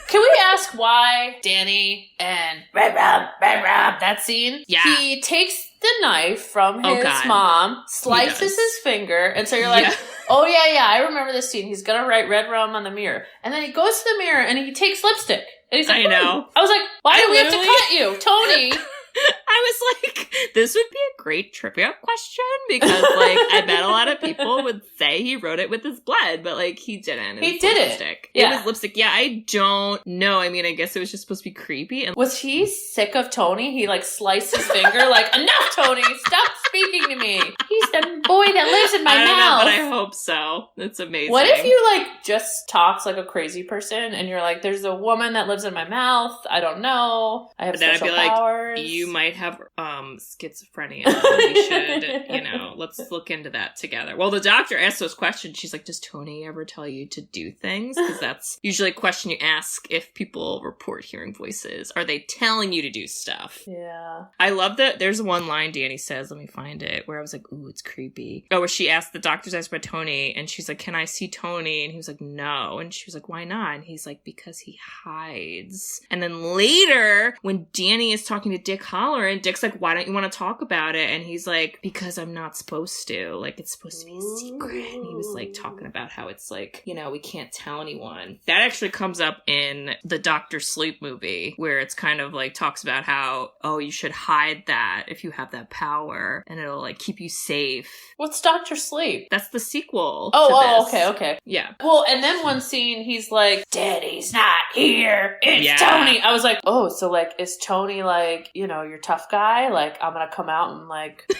Can we ask why Danny and Rob, that scene? Yeah. He takes the knife from his mom, slices his finger, and so you're like, oh yeah, I remember this scene. He's gonna write red rum on the mirror. And then he goes to the mirror and he takes lipstick. And he's like, I know. I was like, why do we have to cut you? Tony! I was like, this would be a great trivia question because, like, I bet a lot of people would say he wrote it with his blood, but, like, he didn't. He did lipstick. It was lipstick. Yeah, I don't know. I mean, I guess it was just supposed to be creepy. And was he sick of Tony? He, like, sliced his finger, like, enough, Tony! Stop speaking to me! He's the boy that lives in my mouth! I don't know, but I hope so. That's amazing. What if you, like, just talks like a crazy person and you're like, there's a woman that lives in my mouth, I don't know, I have special powers. Like, you might have schizophrenia. We should, let's look into that together. Well, the doctor asked those questions. She's like, does Tony ever tell you to do things? Because that's usually a question you ask if people report hearing voices. Are they telling you to do stuff? Yeah. I love that there's one line Danny says, let me find it, where I was like, ooh, ooh, it's creepy. Oh, where she asked the doctor's asked about Tony, and she's like, can I see Tony? And he was like, no. And she was like, why not? And he's like, because he hides. And then later, when Danny is talking to Dick Halloran, Dick's like, why don't you want to talk about it? And he's like, because I'm not supposed to. Like, it's supposed to be a secret. And he was like talking about how it's like, you know, we can't tell anyone. That actually comes up in the Dr. Sleep movie, where it's kind of like talks about how, oh, you should hide that if you have that power, and it'll like keep you safe. What's Dr. Sleep? That's the sequel. Okay. Yeah. Well, and then one scene, he's like, Daddy's not here. It's Tony. I was like, oh, so like, is Tony like, you know, your tough guy? Like, I'm gonna come out and like...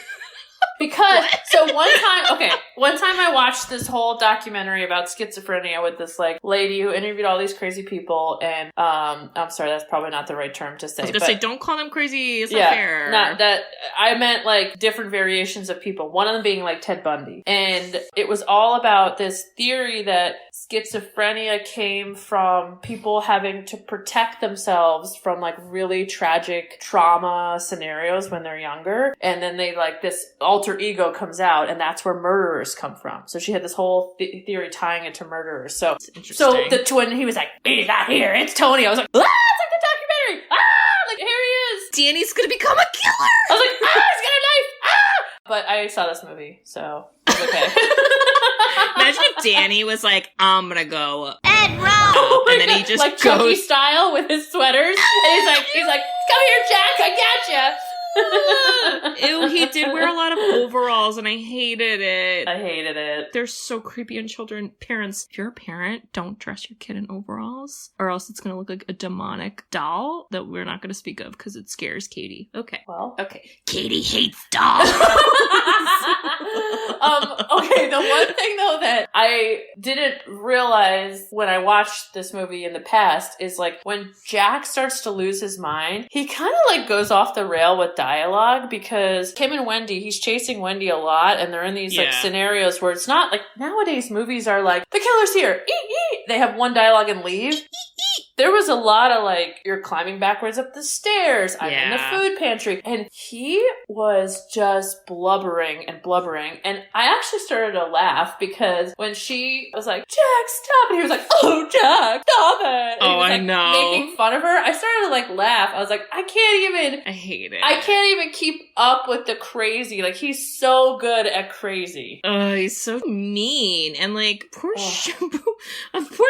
Because, so one time I watched this whole documentary about schizophrenia with this, like, lady who interviewed all these crazy people, and, I'm sorry, that's probably not the right term to say. I was gonna say, don't call them crazy, it's not fair. Not that, I meant, like, different variations of people, one of them being, like, Ted Bundy. And it was all about this theory that schizophrenia came from people having to protect themselves from, like, really tragic trauma scenarios when they're younger, and then they, like, this alter ego comes out, and that's where murderers come from. So she had this whole theory tying it to murderers. So the twin, he was like, he's not here, it's Tony. I was like, it's like the documentary. Like, here he is. Danny's gonna become a killer. I was like, he's got a knife. But I saw this movie, so it's okay. Imagine if Danny was like, I'm gonna go Ed Rowe! and then he just like goes Chucky style with his sweaters, and he's like, come here, Jack, I gotcha. Ew, he did wear a lot of overalls, and I hated it. I hated it. They're so creepy on children. Parents, if you're a parent, don't dress your kid in overalls, or else it's gonna look like a demonic doll that we're not gonna speak of because it scares Katie. Okay. Well, okay. Katie hates dolls. Okay, the one thing though that I didn't realize when I watched this movie in the past is like when Jack starts to lose his mind, he kind of like goes off the rail with dialogue, because him and Wendy, he's chasing Wendy a lot, and they're in these like scenarios where it's not like nowadays movies are like, the killer's here, they have one dialogue and leave. There was a lot of like, you're climbing backwards up the stairs, I'm in the food pantry, and he was just blubbering, and I actually started to laugh because when she was like, Jack, stop, and he was like, oh, Jack, stop it, and he was, like, I know, making fun of her. I started to like laugh. I was like, I hate it. I can't even keep up with the crazy. Like, he's so good at crazy. He's so mean, and like poor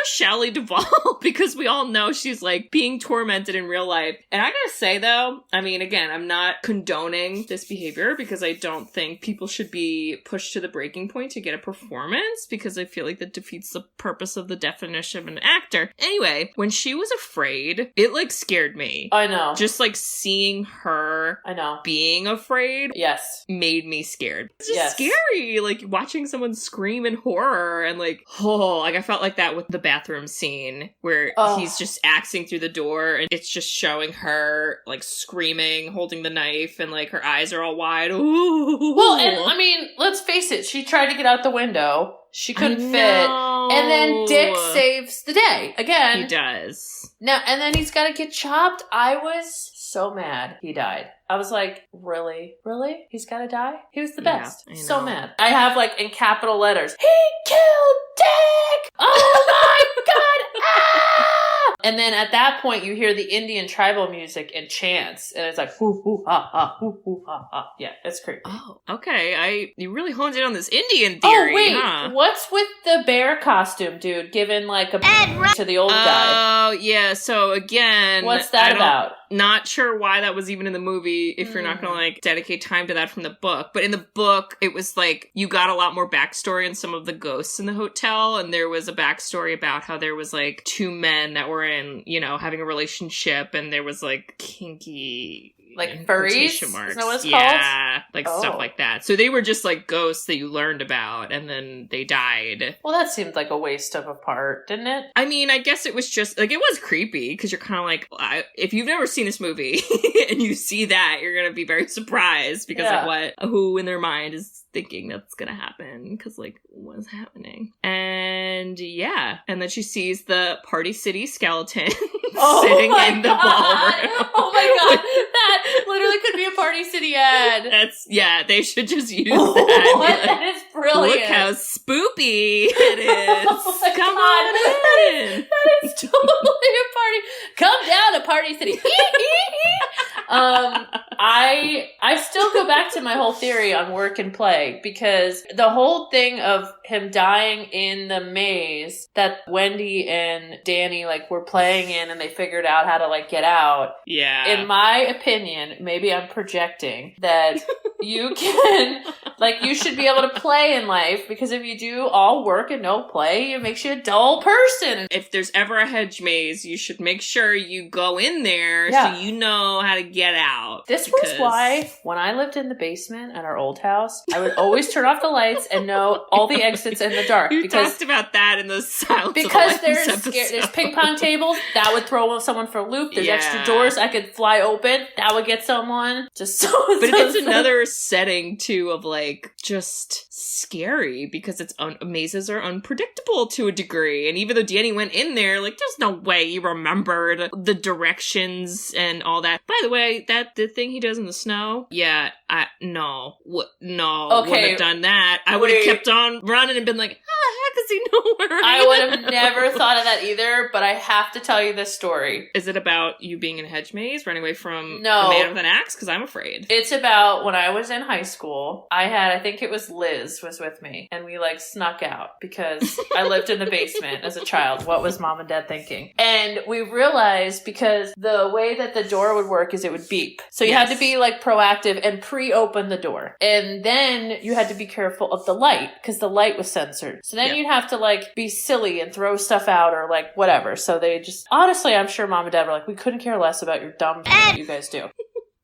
Shelley Duvall, because we all know she's like being tormented in real life. And I gotta say though, I mean, again, I'm not condoning this behavior, because I don't think people should be pushed to the breaking point to get a performance, because I feel like that defeats the purpose of the definition of an actor. Anyway, when she was afraid, it like scared me. I know. Just like seeing her being afraid made me scared. It's just scary, like watching someone scream in horror, and like, I felt like that with the bathroom scene where he's just axing through the door, and it's just showing her like screaming, holding the knife, and like her eyes are all wide. Ooh. Well, and I mean, let's face it, she tried to get out the window. She couldn't fit. And then Dick saves the day. Again. He does. Now, and then he's got to get chopped. I was so mad he died. I was like, really? Really? He's got to die? He was the best. So mad. I have like in capital letters, he killed Dick! Oh my God! Ah! And then at that point, you hear the Indian tribal music and chants, and it's like, hoo, hoo, ha, ha, hoo, hoo, ha, ha. Yeah, it's creepy. Oh, okay. You really honed in on this Indian theory, huh? What's with the bear costume, dude, giving like a to the old guy? Oh, yeah. So again, what's that about? Not sure why that was even in the movie if you're not going to like dedicate time to that from the book. But in the book, it was like you got a lot more backstory on some of the ghosts in the hotel. And there was a backstory about how there was like two men that were in, you know, having a relationship, and there was like kinky... Like furries? Isn't that what it's called? Yeah, like stuff like that. So they were just like ghosts that you learned about, and then they died. Well, that seemed like a waste of a part, didn't it? I mean, I guess it was just, like, it was creepy, because you're kind of like, if you've never seen this movie, and you see that, you're going to be very surprised, because like, who in their mind is thinking that's gonna happen, because like, what's happening? And yeah, and then she sees the Party City skeleton sitting in the ballroom. Oh my god, that literally could be a Party City ad. They should just use that. That is brilliant. Look how spoopy it is. Oh my Come God. on in. That is totally a party. Come down to Party City. I still go back to my whole theory on work and play, because the whole thing of him dying in the maze that Wendy and Danny were playing in, and they figured out how to get out. Yeah. In my opinion, maybe I'm projecting, that you can you should be able to play in life, because if you do all work and no play, it makes you a dull person. If there's ever a hedge maze, you should make sure you go in there so you know how to get out. This was why when I lived in the basement at our old house, I would always turn off the lights and know all the exits in the dark. You talked about that in the Silence because of the Lambs there's ping pong tables that would throw someone for a loop. There's extra doors I could fly open that would get someone. Just so. But it's another setting too of just scary, because mazes are unpredictable to a degree. And even though Danny went in there, there's no way he remembered the directions and all that. By the way, the thing he does in the snow, no, wouldn't have done that. I would have kept on running and been like, how the heck does he know where I would have never thought of that either, but I have to tell you this story. Is it about you being in a hedge maze, running away from a man with an axe? Because I'm afraid. It's about when I was in high school. I think it was Liz was with me, and we snuck out because I lived in the basement as a child. What was mom and dad thinking? And we realized, because the way that the door would work is it would beep. So you had to be proactive and pre-open the door. And then you had to be careful of the light, because the light was censored. So then you'd have to be silly and throw stuff out or whatever. So they just, honestly, I'm sure mom and dad were we couldn't care less about your dumb shit that you guys do.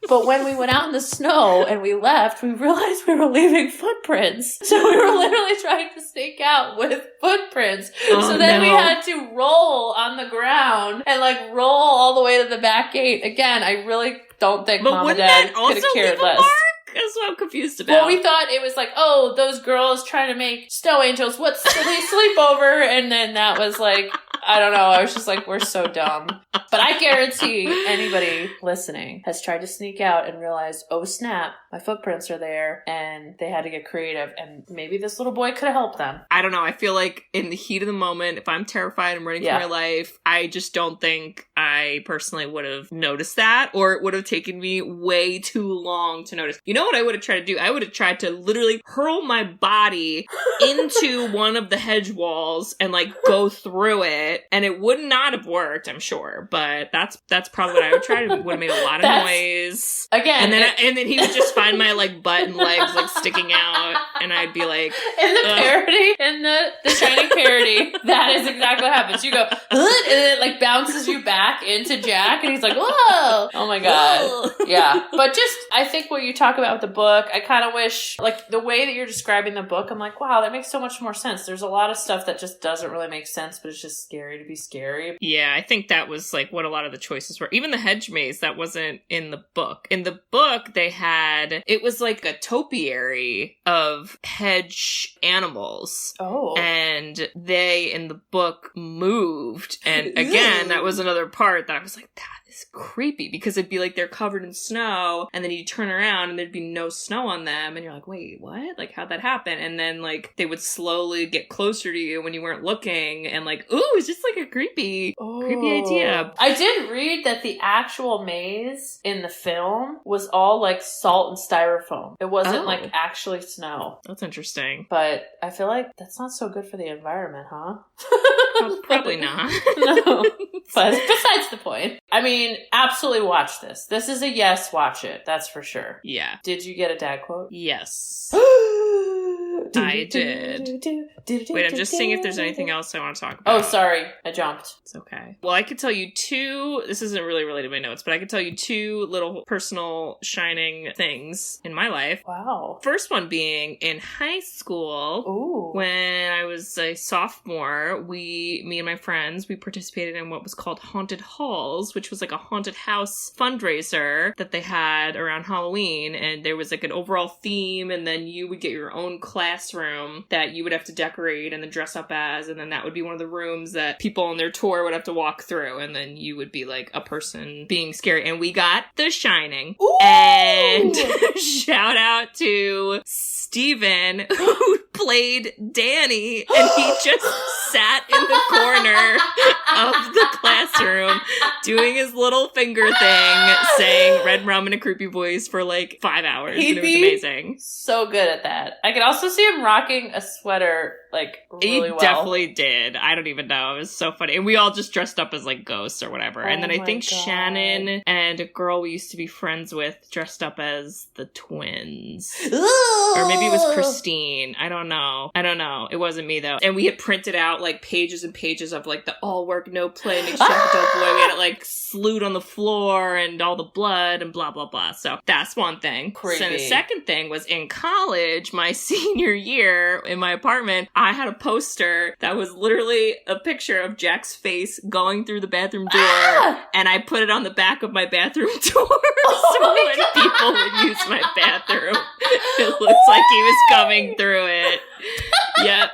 But when we went out in the snow and we left, we realized we were leaving footprints. So we were literally trying to sneak out with footprints. So then we had to roll on the ground and roll all the way to the back gate. Again, I really don't think mom and dad could have cared less. That's what I'm confused about. Well, we thought it was those girls trying to make snow angels. What's silly sleepover? And then that was I don't know. I was just we're so dumb. But I guarantee anybody listening has tried to sneak out and realized, oh snap, my footprints are there, and they had to get creative, and maybe this little boy could have helped them. I don't know. I feel in the heat of the moment, if I'm terrified and running for my life, I just don't think I personally would have noticed that, or it would have taken me way too long to notice. You know what I would have tried to do? I would have tried to literally hurl my body into one of the hedge walls and go through it, and it would not have worked, I'm sure. But that's probably what I would try. It would have made a lot of noise. Again. And then he would just find my butt and legs sticking out, and I'd be in the parody, in the Shining parody, that is exactly what happens. You go, and then it bounces you back into Jack, and he's whoa! Oh my god. Whoa. Yeah. But just, I think what you talk about with the book, I kind of wish, the way that you're describing the book, I'm wow, that makes so much more sense. There's a lot of stuff that just doesn't really make sense, but it's just scary to be scary. Yeah, I think that was what a lot of the choices were. Even the hedge maze, that wasn't in the book. In the book, they had, it was a topiary of hedge animals. Oh. And they, in the book, moved. And again, that was another part that I was that is creepy, because it'd be they're covered in snow, and then you turn around and there'd be no snow on them, and you're wait, what? How'd that happen? And then they would slowly get closer to you when you weren't looking, and ooh, it's just a creepy idea. I did read that the actual maze in the film was all salt and styrofoam. It wasn't actually snow. That's interesting. But I feel that's not so good for the environment, huh? Probably not. No. But besides the point. I mean, absolutely watch this. This is a yes, watch it. That's for sure. Yeah. Did you get a dad quote? Yes. I did. Wait, I'm just seeing if there's anything else I want to talk about. Oh, sorry. I jumped. It's okay. Well, I could tell you two, this isn't really related to my notes, but I could tell you two little personal shining things in my life. Wow. First one being in high school. Ooh. When I was a sophomore, me and my friends, we participated in what was called Haunted Halls, which was a haunted house fundraiser that they had around Halloween. And there was an overall theme, and then you would get your own class classroom that you would have to decorate and then dress up as, and then that would be one of the rooms that people on their tour would have to walk through, and then you would be like a person being scary. And we got The Shining. Ooh! And shout out to Steven, who played Danny, and he just sat in the corner of the classroom doing his little finger thing, saying Red Rum in a creepy voice for like 5 hours. He'd and it was be amazing. So good at that. I could also see him rocking a sweater like really well. He definitely did. I don't even know. It was so funny. And we all just dressed up as like ghosts or whatever. And then I think Shannon and a girl we used to be friends with dressed up as the twins. Or maybe it was Christine. I don't know. It wasn't me though. And we had printed out like pages and pages of like the all work, no play, makes you a dope boy. We had it like slewed on the floor and all the blood and blah, blah, blah. So that's one thing. Creepy. So the second thing was in college, my senior year in my apartment, I had a poster that was literally a picture of Jack's face going through the bathroom door, and I put it on the back of my bathroom door. So when people would use my bathroom, it looks like he was coming through it. Yep.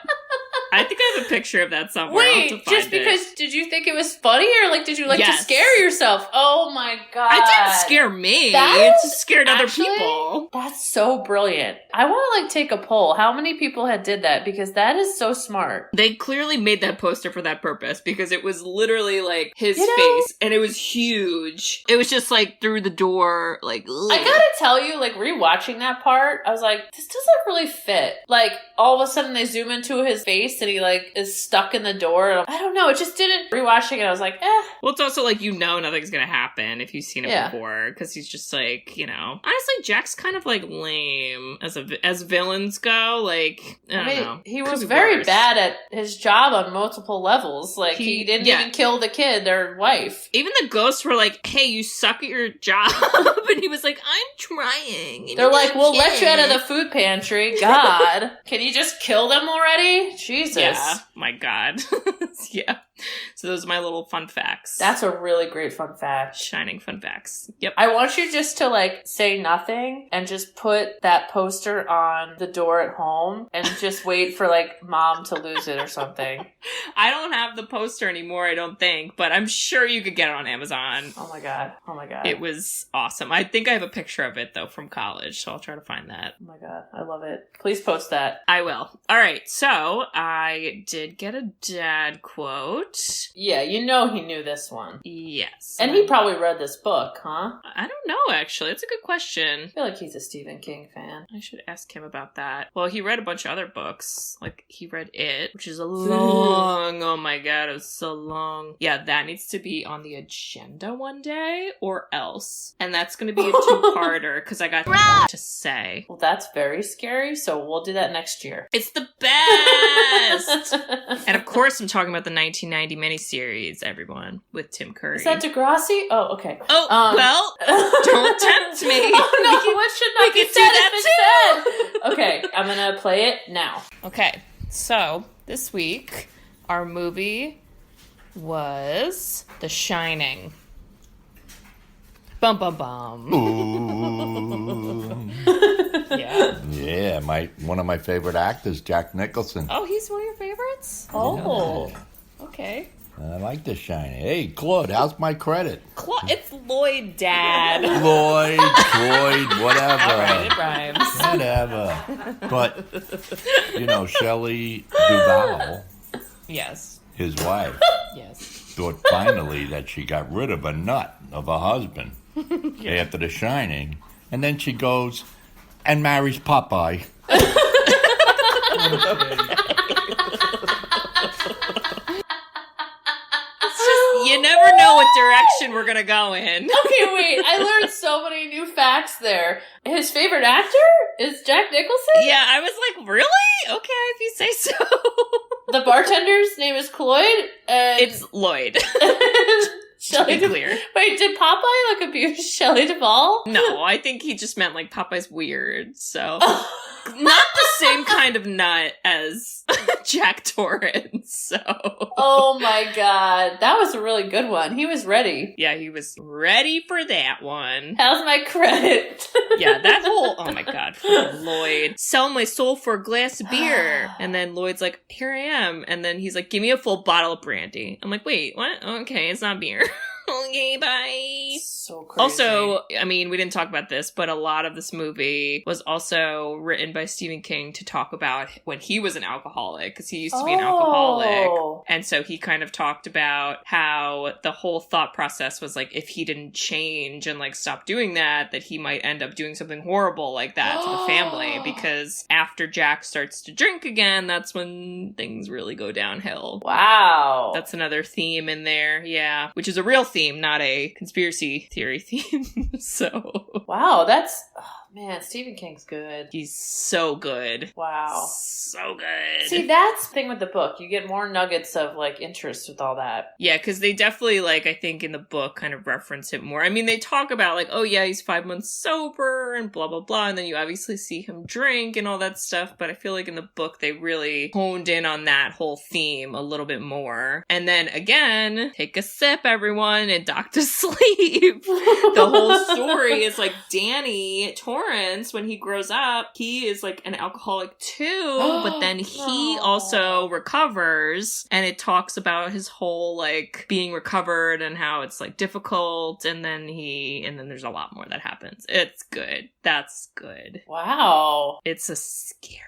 I think I have a picture of that somewhere. Wait, just because, did you think it was funny, or like did you like to scare yourself? Oh my god. It didn't scare me. It just scared other people. That's so brilliant. I want to like take a poll. How many people had did that? Because that is so smart. They clearly made that poster for that purpose, because it was literally like his face, and it was huge. It was just like through the door, like, ugh. I gotta tell you, like rewatching that part, I was like, this doesn't really fit. Like all of a sudden they zoom into his face and he like is stuck in the door. And I don't know, it just didn't. Rewatching it, I was like, eh. Well, it's also like, you know, nothing's gonna happen if you've seen it before, because he's just like, you know. Honestly, Jack's kind of like lame as villains go. Like, I don't know. He was very bad at his job on multiple levels. Like he didn't even kill the kid, their wife. Even the ghosts were like, hey, you suck at your job. And he was like, I'm trying. They're like, we'll let you out of the food pantry. God. Can you just kill them already? Jesus. Yeah. My God. Yeah. So those are my little fun facts. That's a really great fun fact. Shining fun facts. Yep. I want you just to like say nothing and just put that poster on the door at home and just wait for like mom to lose it or something. I don't have the poster anymore, I don't think, but I'm sure you could get it on Amazon. Oh my God. It was awesome. I think I have a picture of it though from college, so I'll try to find that. Oh my God. I love it. Please post that. I will. All right. So I did get a dad quote. Yeah, you know he knew this one. Yes. And he probably read this book, huh? I don't know, actually. It's a good question. I feel like he's a Stephen King fan. I should ask him about that. Well, he read a bunch of other books. Like, he read It, which is a long... Oh my God, it was so long. Yeah, that needs to be on the agenda one day, or else. And that's going to be a two-parter, because I got to say. Well, that's very scary, so we'll do that next year. It's the best! And of course, I'm talking about the 1990 miniseries, everyone, with Tim Curry. Is that Degrassi? Oh, okay. Oh, well, don't tempt me. Oh, no, what should not be said? Okay, I'm going to play it now. Okay, so this week, our movie was The Shining. Bum, bum, bum. Yeah, one of my favorite actors, Jack Nicholson. Oh, he's one of your favorites? Oh, okay. I like The Shining. Hey, Claude, how's my credit? It's Lloyd, Dad. Lloyd, Floyd, whatever. All right, it rhymes. Whatever. But, you know, Shelley Duvall, yes, his wife, yes, thought finally that she got rid of a nut of a husband after The Shining, and then she goes and marries Popeye. You never know what direction we're gonna go in. Okay, wait. I learned so many new facts there. His favorite actor is Jack Nicholson? Yeah, I was like, really? Okay, if you say so. The bartender's name is Cloyd? It's Lloyd. Shelley clear. Wait, did Popeye like abuse Shelley Duvall? No, I think he just meant like Popeye's weird, so... Not the same kind of nut as Jack Torrance, so. Oh my god. That was a really good one. He was ready. Yeah, he was ready for that one. How's my credit? Yeah, that whole, oh my god, Lloyd. Sell my soul for a glass of beer. And then Lloyd's like, here I am. And then he's like, give me a full bottle of brandy. I'm like, wait, what? Okay, it's not beer. Okay, bye. So crazy. Also, I mean, we didn't talk about this, but a lot of this movie was also written by Stephen King to talk about when he was an alcoholic, because he used to be an alcoholic. And so he kind of talked about how the whole thought process was like, if he didn't change and like stop doing that he might end up doing something horrible like that to the family, because after Jack starts to drink again, that's when things really go downhill. Wow. That's another theme in there, yeah, which is a real theme, not a conspiracy theory theme. So wow, that's, oh man, Stephen King's good. he's so good. Wow. So good. See, that's the thing with the book. You get more nuggets of like interest with all that. Yeah, because they definitely, like, I think in the book kind of reference it more. I mean, they talk about like, oh yeah, he's 5 months sober and blah, blah, blah. And then you obviously see him drink and all that stuff. But I feel like in the book, they really honed in on that whole theme a little bit more. And then again, take a sip, everyone, and dock to sleep. The whole story is like Danny Torrance, when he grows up, he is like an alcoholic too, but then he also recovers, and it talks about his whole like being recovered and how it's like difficult, and then there's a lot more that happens. It's good. That's good. Wow. It's a scary.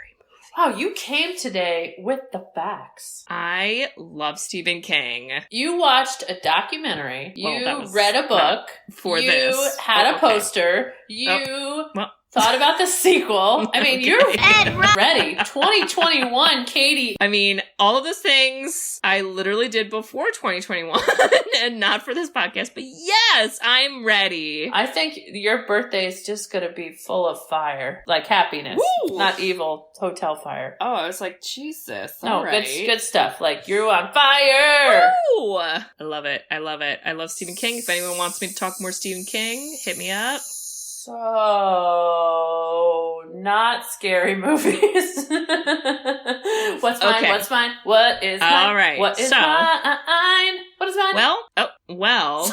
Wow, you came today with the facts. I love Stephen King. You watched a documentary. You Well, read a book. For you this. You had a okay. poster. You thought about the sequel. I mean, you're ready. 2021, Katie. I mean, all of those things I literally did before 2021 and not for this podcast, but yes, I'm ready. I think your birthday is just going to be full of fire. Like happiness. Woo! Not evil hotel fire. Oh, I was like, Jesus. No, all right. good stuff. Like, you're on fire. Woo! I love it. I love it. I love Stephen King. If anyone wants me to talk more Stephen King, hit me up. So, not scary movies. What's mine? Okay. What's mine? What is mine? All right. What is So, mine? What is mine? Well,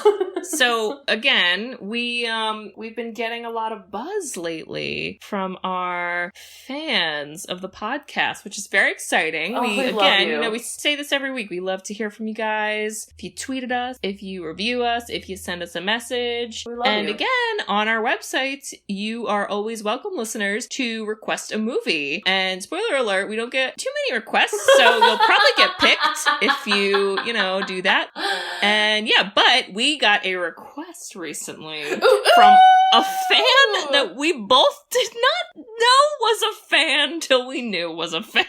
so again, we've been getting a lot of buzz lately from our fans of the podcast, which is very exciting. Oh, we love you. We say this every week. We love to hear from you guys. If you tweeted us, if you review us, if you send us a message. We love and you. again, on our website, you are always welcome, listeners, to request a movie. And spoiler alert, we don't get too many requests, so you'll probably get picked if you do that. And yeah, but we got a request recently from a fan that we both did not know was a fan till we knew was a fan.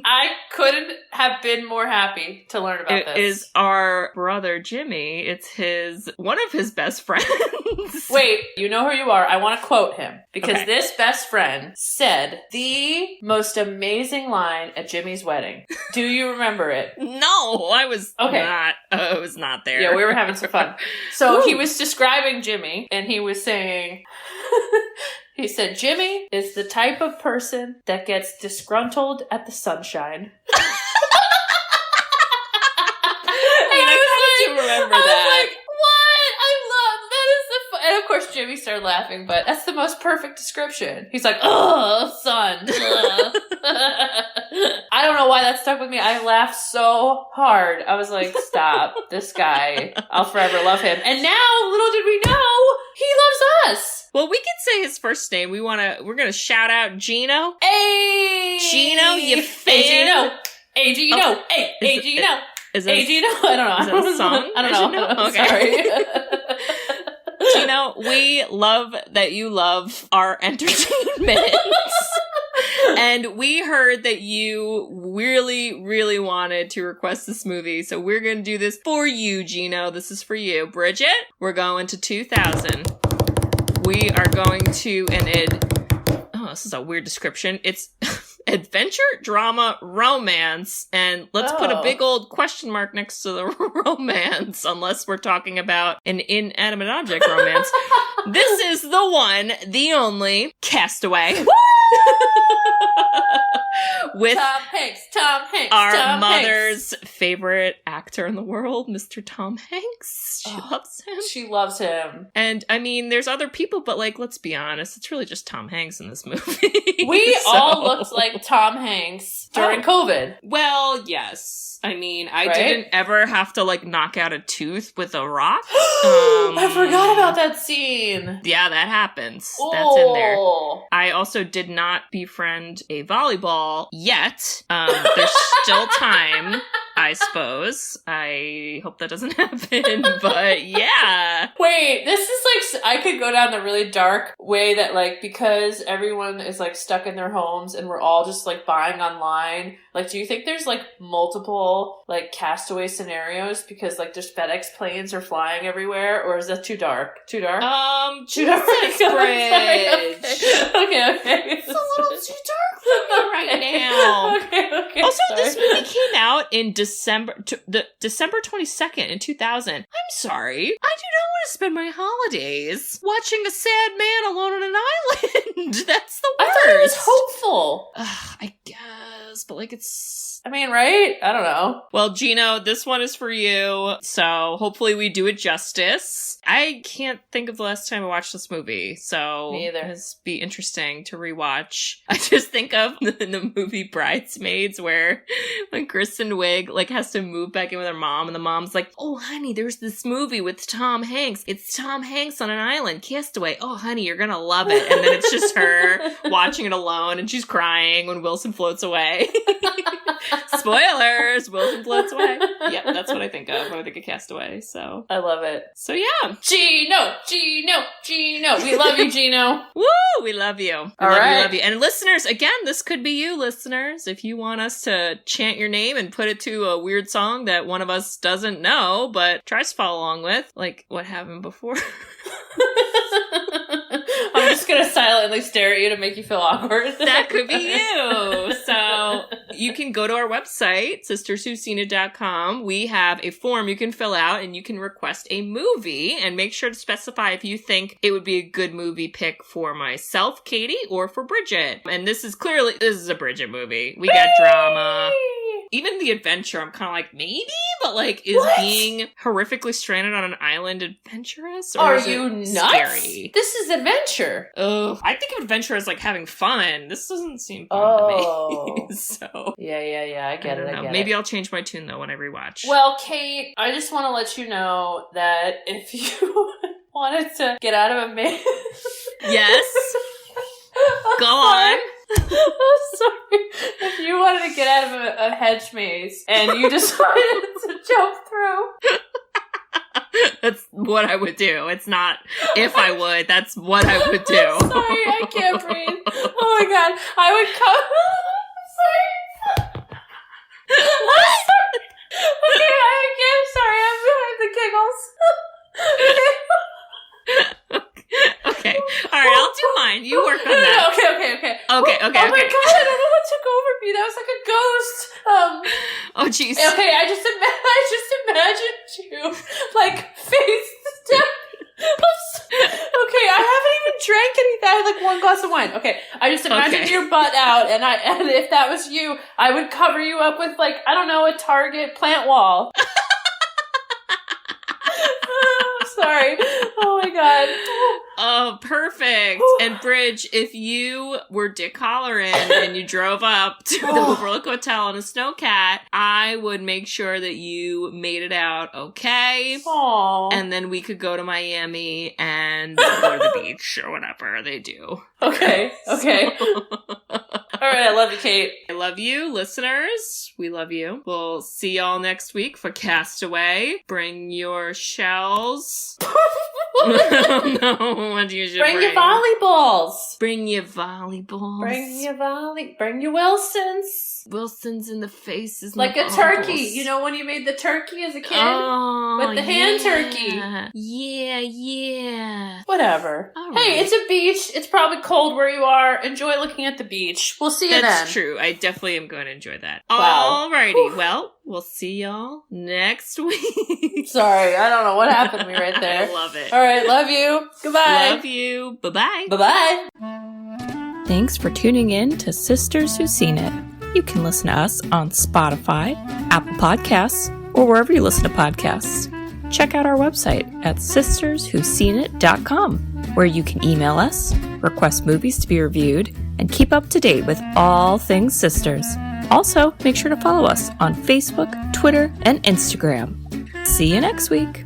I couldn't have been more happy to learn about this. It is our brother Jimmy. It's one of his best friends. Wait, you know who you are. I want to quote him because Okay. this best friend said the most amazing line at Jimmy's wedding. Do you remember it? No, I was not there. Yeah, we were having some fun. So he was describing Jimmy, and he was saying, he said, Jimmy is the type of person that gets disgruntled at the sunshine. I do remember I that. was like, what? I love that is the and of course Jimmy started laughing, but that's the most perfect description. He's like, oh, son. Ugh." I don't know why that stuck with me. I laughed so hard. I was like, stop. This guy. I'll forever love him. And now, little did we know, he loves us. Well, we could say his first name. We're gonna shout out Gino. Hey! Gino, you fan. Hey, Gino. Hey, Gino. Oh, Hey, Gino. Is Hey, it Gino. I don't know. is that a song? I don't know. I'm Okay. sorry. Gino, we love that you love our entertainment. And we heard that you really, really wanted to request this movie. So we're going to do this for you, Gino. This is for you. Bridget, we're going to 2000. We are going to, oh, this is a weird description. It's adventure, drama, romance, and let's put a big old question mark next to the romance, unless we're talking about an inanimate object romance. This is the one, the only, Castaway. With Tom Hanks, our mother's favorite actor in the world, Mr. Tom Hanks. She loves him. She loves him. And I mean, there's other people, but like, let's be honest, it's really just Tom Hanks in this movie. We all looked like Tom Hanks during COVID. Well, yes. I mean, I didn't ever have to like knock out a tooth with a rock. I forgot about that scene. Yeah, that happens. That's in there. I also did not befriend a volleyball yet. There's still time, I suppose. I hope that doesn't happen, but yeah. Wait, this is like, I could go down the really dark way that like, because everyone is like stuck in their homes and we're all just like buying online, like, do you think there's like multiple like Castaway scenarios because like there's FedEx planes are flying everywhere, or is that too dark? Too dark? Too dark. Bridge. Okay. It's a little too dark for me right now. Okay. Also, sorry. this movie came out in December 22nd in 2000. I'm sorry. I do not want to spend my holidays watching a sad man alone on an island. That's the worst. I thought it was hopeful. I guess, but like it's... I mean, right? I don't know. Well, Gino, this one is for you, so hopefully we do it justice. I can't think of the last time I watched this movie, so me either. It'd be interesting to rewatch. I just think of the movie Bridesmaids, where when Kristen Wiig like has to move back in with her mom, and the mom's like, "Oh, honey, there's this movie with Tom Hanks. It's Tom Hanks on an island, Castaway. Oh, honey, you're gonna love it." And then it's just her watching it alone, and she's crying when Wilson floats away. Spoilers! Wilson floats away. Yep, that's what I think of when I think of Castaway. So I love it. So yeah, Gino. We love you, Gino. woo! We love you. All right. We love you. And listeners, again, this could be you, listeners. If you want us to chant your name and put it to a weird song that one of us doesn't know, but tries to follow along with, like what happened before. I'm just gonna silently stare at you to make you feel awkward. That could be you. So you can go to our website, sisterswhoseenit.com. We have a form you can fill out and you can request a movie, and make sure to specify if you think it would be a good movie pick for myself, Katie, or for Bridget. And this is a Bridget movie. We got drama. Even the adventure, I'm kind of like, maybe? But like, is being horrifically stranded on an island adventurous? Or Are is you it nuts? scary? This is adventure. Oh, I think of adventure as like having fun. This doesn't seem fun to me. So Yeah, I get it. Maybe I'll change my tune though when I rewatch. Well, Kate, I just want to let you know that if you wanted to get out of a maze... Yes? Go on. I'm sorry. If you wanted to get out of a hedge maze and you decided to jump through... That's what I would do. It's not if I would. That's what I would do. I'm sorry, I can't breathe. Oh my god. I would come... sorry. I'm sorry. I'm behind the giggles. Okay. All right, I'll do mine. You work on that. Okay. Okay. Oh my god, I don't know what took over me. That was like a ghost. Oh jeez. Okay, I just imagined you like face down. Okay, I haven't even drank anything. I had like one glass of wine. Okay, I just imagined your butt out, and if that was you, I would cover you up with like, I don't know, a Target plant wall. Sorry. Oh my god. Oh, perfect. And Bridge, if you were Dick Halloran and you drove up to the Overlook Hotel in a Sno-Cat, I would make sure that you made it out okay. Aww. And then we could go to Miami and go to the beach or whatever they do. Okay. All right, I love you, Kate. I love you, listeners. We love you. We'll see y'all next week for Castaway. Bring your shells. No, what you should Bring your volleyballs. Bring your volleyballs. Bring your Wilsons. Wilson's in the faces. Like a turkey. You know when you made the turkey as a kid? With the hand turkey. Yeah. Whatever. All Hey, right. it's a beach. It's probably cold where you are. Enjoy looking at the beach. We'll see you then. That's true. I definitely am going to enjoy that. Wow. Alrighty. Whew. Well, we'll see y'all next week. Sorry, I don't know what happened to me right there. I love it. All right, love you. Goodbye. Love you. Bye-bye. Bye-bye. Thanks for tuning in to Sisters Who've Seen It. You can listen to us on Spotify, Apple Podcasts, or wherever you listen to podcasts. Check out our website at sisterswho'veseenit.com, where you can email us, request movies to be reviewed, and keep up to date with all things sisters. Also, make sure to follow us on Facebook, Twitter, and Instagram. See you next week.